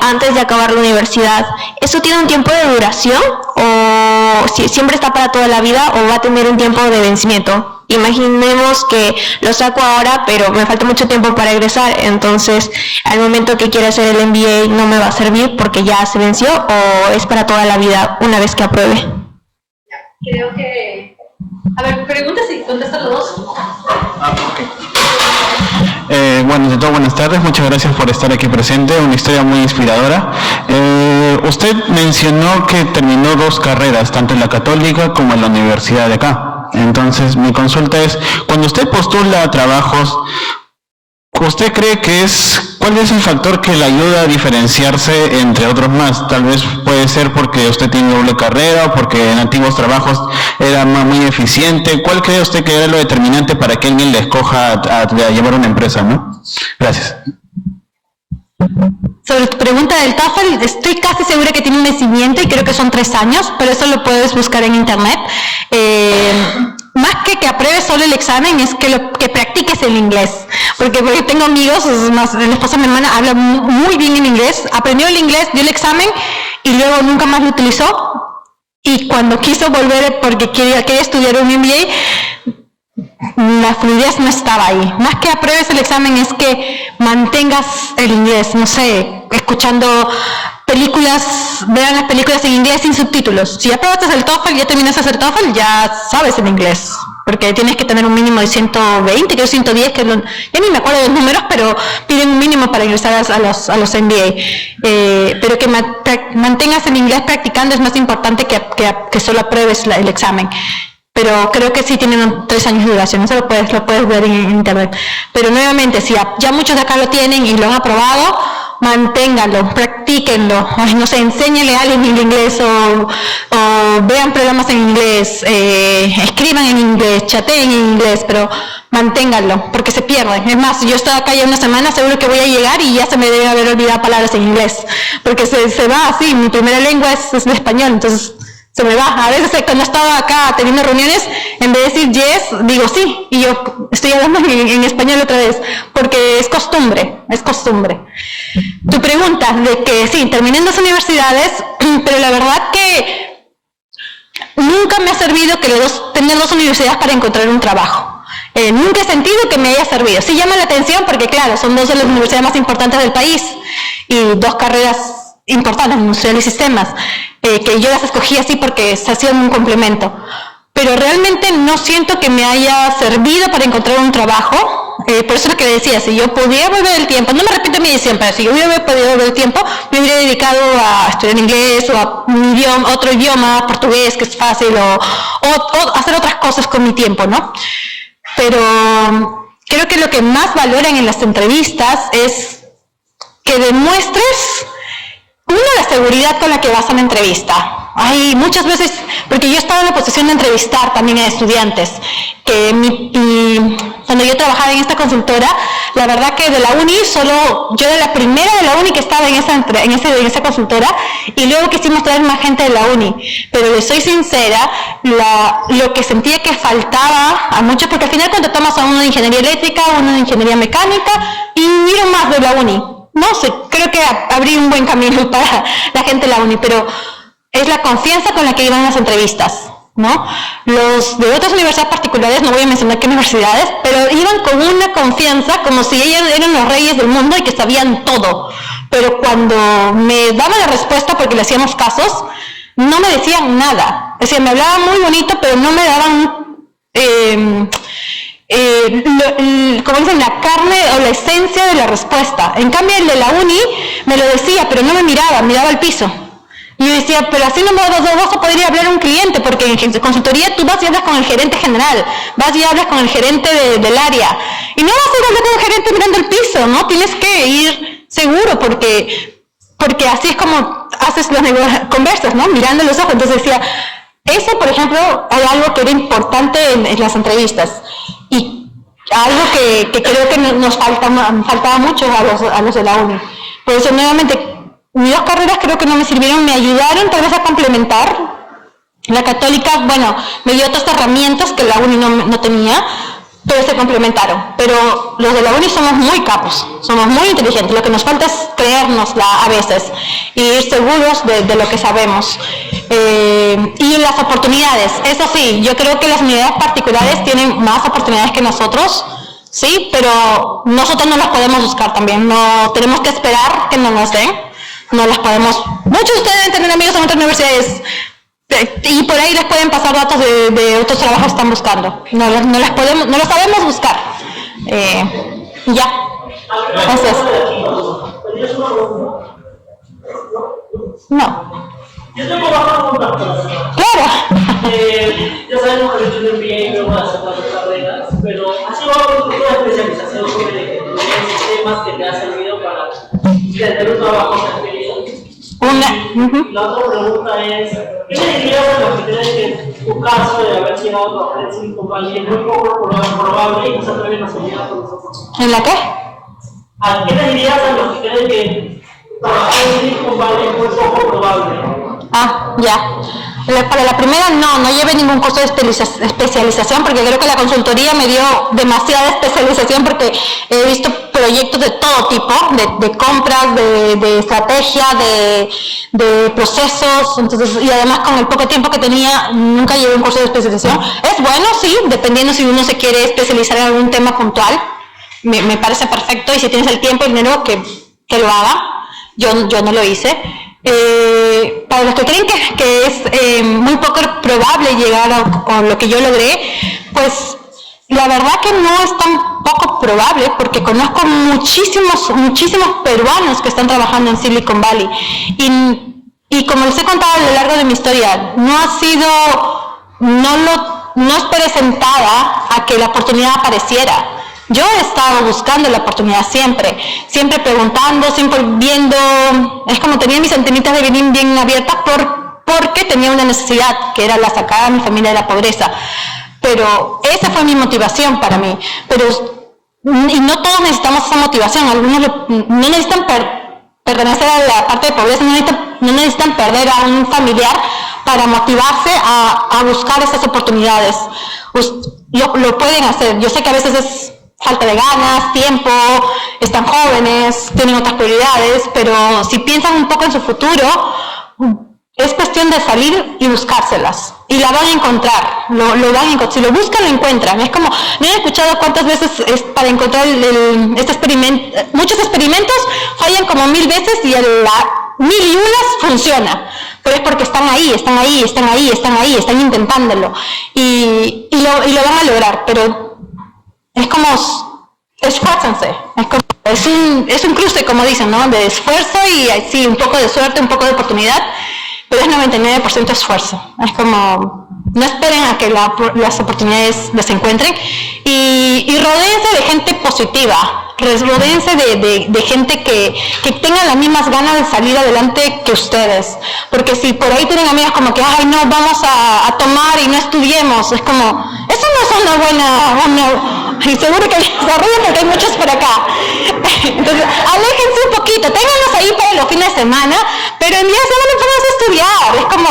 antes de acabar la universidad. ¿Eso tiene un tiempo de duración? ¿O si siempre está para toda la vida o va a tener un tiempo de vencimiento? Imaginemos que lo saco ahora, pero me falta mucho tiempo para egresar, entonces al momento que quiera hacer el MBA no me va a servir porque ya se venció, o es para toda la vida una vez que apruebe. Creo que... A ver, preguntas y contestan los dos. Bueno, de todo, buenas tardes, muchas gracias por estar aquí presente, una historia muy inspiradora. Usted mencionó que terminó 2 carreras, tanto en la Católica como en la Universidad de acá. Entonces, mi consulta es, cuando usted postula a trabajos, ¿usted cree que cuál es el factor que le ayuda a diferenciarse entre otros más? Tal vez puede ser porque usted tiene doble carrera o porque en antiguos trabajos era muy eficiente. ¿Cuál cree usted que era lo determinante para que alguien le escoja a llevar una empresa, no? Gracias. Sobre tu pregunta del TOEFL, estoy casi segura que tiene un vencimiento y creo que son 3 años, pero eso lo puedes buscar en internet. Más que apruebes solo el examen, es que practiques el inglés. Porque tengo amigos, es más, la esposa de mi hermana habla muy bien en inglés, aprendió el inglés, dio el examen y luego nunca más lo utilizó. Y cuando quiso volver porque quería estudiar un MBA, la fluidez no estaba ahí. Más que apruebes el examen es que mantengas el inglés, no sé, escuchando películas, vean las películas en inglés sin subtítulos. Si aprobaste el TOEFL, ya terminaste de hacer TOEFL, ya sabes el inglés, porque tienes que tener un mínimo de 120, creo 110, que ya ni me acuerdo de los números, pero piden un mínimo para ingresar a los MBA. Pero que mantengas el inglés practicando es más importante que solo apruebes el examen. Pero creo que sí tienen 3 años de duración, eso lo puedes ver en internet. Pero nuevamente, si ya muchos de acá lo tienen y lo han aprobado, manténganlo, practíquenlo, no sé, enséñenle a alguien en inglés o vean programas en inglés, escriban en inglés, chateen en inglés, pero manténganlo, porque se pierden. Es más, yo estoy acá ya una semana, seguro que voy a llegar y ya se me debe haber olvidado palabras en inglés, porque se va así, mi primera lengua es el español, entonces se me va. A veces cuando estaba acá teniendo reuniones, en vez de decir yes, digo sí, y yo estoy hablando en español otra vez, porque es costumbre. Tu pregunta de que sí, terminé en 2 universidades, pero la verdad que nunca me ha servido tener 2 universidades para encontrar un trabajo. Nunca he sentido que me haya servido. Sí llama la atención porque claro, son 2 de las universidades más importantes del país y 2 carreras importantes, industriales y sistemas, que yo las escogí así porque se hacían un complemento, pero realmente no siento que me haya servido para encontrar un trabajo. Por eso es lo que decía, si yo pudiera volver el tiempo, no me repito mi decisión, pero si yo hubiera podido volver el tiempo, me hubiera dedicado a estudiar inglés o a otro idioma, portugués, que es fácil, o hacer otras cosas con mi tiempo, ¿no? Pero creo que lo que más valoran en las entrevistas es que demuestres la seguridad con la que vas a una entrevista. Hay muchas veces, porque yo estaba en la posición de entrevistar también a estudiantes, cuando yo trabajaba en esta consultora, la verdad que de la uni, yo era la primera de la uni que estaba en esa consultora, y luego quisimos traer más gente de la uni, pero les soy sincera, lo que sentía que faltaba a muchos, porque al final cuando tomas a uno de ingeniería eléctrica, uno de ingeniería mecánica, y vieron más de la uni. No sé, creo que abrí un buen camino para la gente de la uni, pero es la confianza con la que iban a las entrevistas, ¿no? Los de otras universidades particulares, no voy a mencionar qué universidades, pero iban con una confianza como si ellos eran los reyes del mundo y que sabían todo. Pero cuando me daban la respuesta, porque le hacíamos casos, no me decían nada. Es decir, me hablaban muy bonito, pero no me daban... como dicen, la carne o la esencia de la respuesta. En cambio el de la uni me lo decía, pero no me miraba al piso. Y yo decía, pero así no vas a poder ir a hablar a un cliente, porque en consultoría tú vas y hablas con el gerente general, vas y hablas con el gerente del área, y no vas a ir a hablar con el gerente mirando el piso, ¿no? Tienes que ir seguro, porque así es como haces las conversas, ¿no? Mirando los ojos. Entonces decía, eso, por ejemplo, hay algo que era importante en las entrevistas. Y algo que creo que nos faltaba mucho a los de la uni. Por eso, nuevamente, mis 2 carreras creo que no me sirvieron, me ayudaron tal vez a complementar. La católica, bueno, me dio otras herramientas que la uni no tenía, pero se complementaron. Pero los de la uni somos muy capos, somos muy inteligentes, lo que nos falta es creérnosla a veces y ir seguros de lo que sabemos. Y las oportunidades, eso sí, yo creo que las unidades particulares tienen más oportunidades que nosotros, sí, pero nosotros no las podemos buscar también, no tenemos que esperar que nos las den, no las podemos. Muchos de ustedes deben tener amigos en otras universidades y por ahí les pueden pasar datos de otros trabajos que están buscando, no los sabemos buscar. Ya, entonces, no. Yo tengo una pregunta. Claro. Ya sabemos que yo estoy bien y luego de hacer las carreras, pero ¿has llevado un curso de especialización sobre los sistemas que te ha servido para tener un trabajo especializado? La otra pregunta es, ¿qué le dirías a los que creen que tu caso de haber llegado a trabajar en Silicon Valley es muy poco probable y no se atreven a soñar con nosotros? ¿En la qué? ¿A qué le dirías a los que creen que trabajar en Silicon Valley es muy poco probable? Ah, ya. Para la primera no llevé ningún curso de especialización porque creo que la consultoría me dio demasiada especialización porque he visto proyectos de todo tipo, de compras, de estrategia, de procesos, entonces, y además con el poco tiempo que tenía nunca llevé un curso de especialización. Es bueno, sí, dependiendo si uno se quiere especializar en algún tema puntual, me parece perfecto y si tienes el tiempo y el dinero que lo haga. Yo no lo hice. Para los que creen que es muy poco probable llegar a lo que yo logré, pues la verdad que no es tan poco probable porque conozco muchísimos peruanos que están trabajando en Silicon Valley y como les he contado a lo largo de mi historia, no esperé sentada a que la oportunidad apareciera. Yo he estado buscando la oportunidad siempre preguntando, siempre viendo, es como tenía mis antenitas de bien abiertas porque tenía una necesidad, que era la sacar a mi familia de la pobreza. Pero esa fue mi motivación para mí. Y no todos necesitamos esa motivación, algunos no necesitan pertenecer a la parte de pobreza, no necesitan perder a un familiar para motivarse a buscar esas oportunidades. Lo pueden hacer, yo sé que a veces es falta de ganas, tiempo, están jóvenes, tienen otras prioridades, pero si piensan un poco en su futuro, es cuestión de salir y buscárselas. Y la van a encontrar, lo van a encontrar. Si lo buscan, lo encuentran. Es como, no he escuchado cuántas veces es para encontrar este experimento. Muchos experimentos fallan como 1000 veces y a la 1001 funciona. Pero es porque están ahí, están intentándolo. Y lo van a lograr, pero es como, esfuércense, es un cruce, como dicen, ¿no? De esfuerzo y sí, un poco de suerte, un poco de oportunidad, pero es 99% esfuerzo. Es como, no esperen a que las oportunidades les encuentren y rodéense de gente positiva, rodéense de gente que tenga las mismas ganas de salir adelante que ustedes, porque si por ahí tienen amigas como que, ay no, vamos a tomar y no estudiemos, es como, eso no es una buena, y seguro que desarrollan porque hay muchos por acá. Entonces, aléjense un poquito, ténganlos ahí para los fines de semana, pero en día de semana pónganse a estudiar. Es como,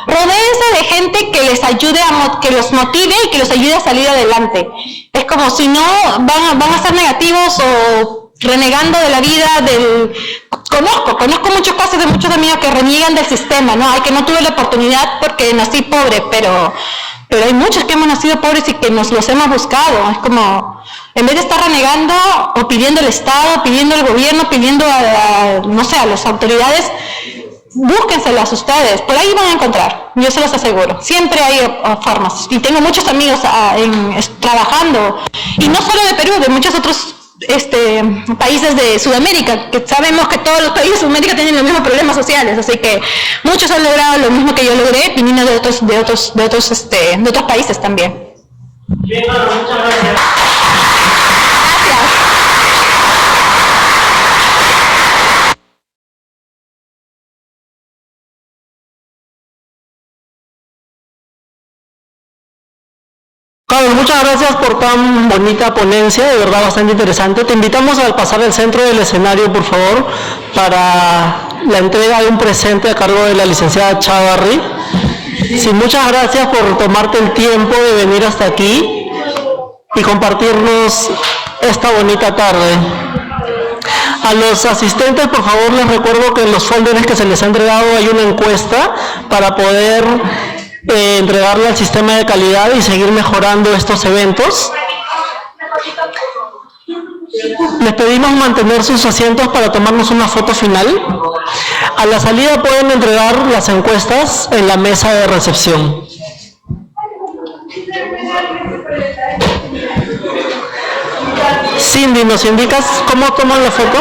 rodéense de gente que les ayude, que los motive y que los ayude a salir adelante. Es como, si no, van a ser negativos o renegando de la vida Conozco muchos casos de muchos amigos que reniegan del sistema, ¿no? Ay, que no tuve la oportunidad porque nací pobre, pero hay muchos que hemos nacido pobres y que nos los hemos buscado. Es como, en vez de estar renegando o pidiendo al Estado, pidiendo al gobierno, pidiendo a las autoridades, búsquenselas ustedes, por ahí van a encontrar, yo se los aseguro. Siempre hay formas. Y tengo muchos amigos trabajando, y no solo de Perú, de muchos otros países de Sudamérica, que sabemos que todos los países de Sudamérica tienen los mismos problemas sociales, así que muchos han logrado lo mismo que yo logré, viniendo de otros países también. Bien, bueno, muchas gracias. Gracias. Carlos, muchas gracias por tan bonita ponencia, de verdad bastante interesante. Te invitamos a pasar al centro del escenario, por favor, para la entrega de un presente a cargo de la licenciada Chavarri. Sí, muchas gracias por tomarte el tiempo de venir hasta aquí y compartirnos esta bonita tarde. A los asistentes, por favor, les recuerdo que en los folders que se les ha entregado hay una encuesta para poder entregarle al sistema de calidad y seguir mejorando estos eventos. Les pedimos mantener sus asientos para tomarnos una foto final. A la salida pueden entregar las encuestas en la mesa de recepción. Cindy, ¿nos indicas cómo toman la foto?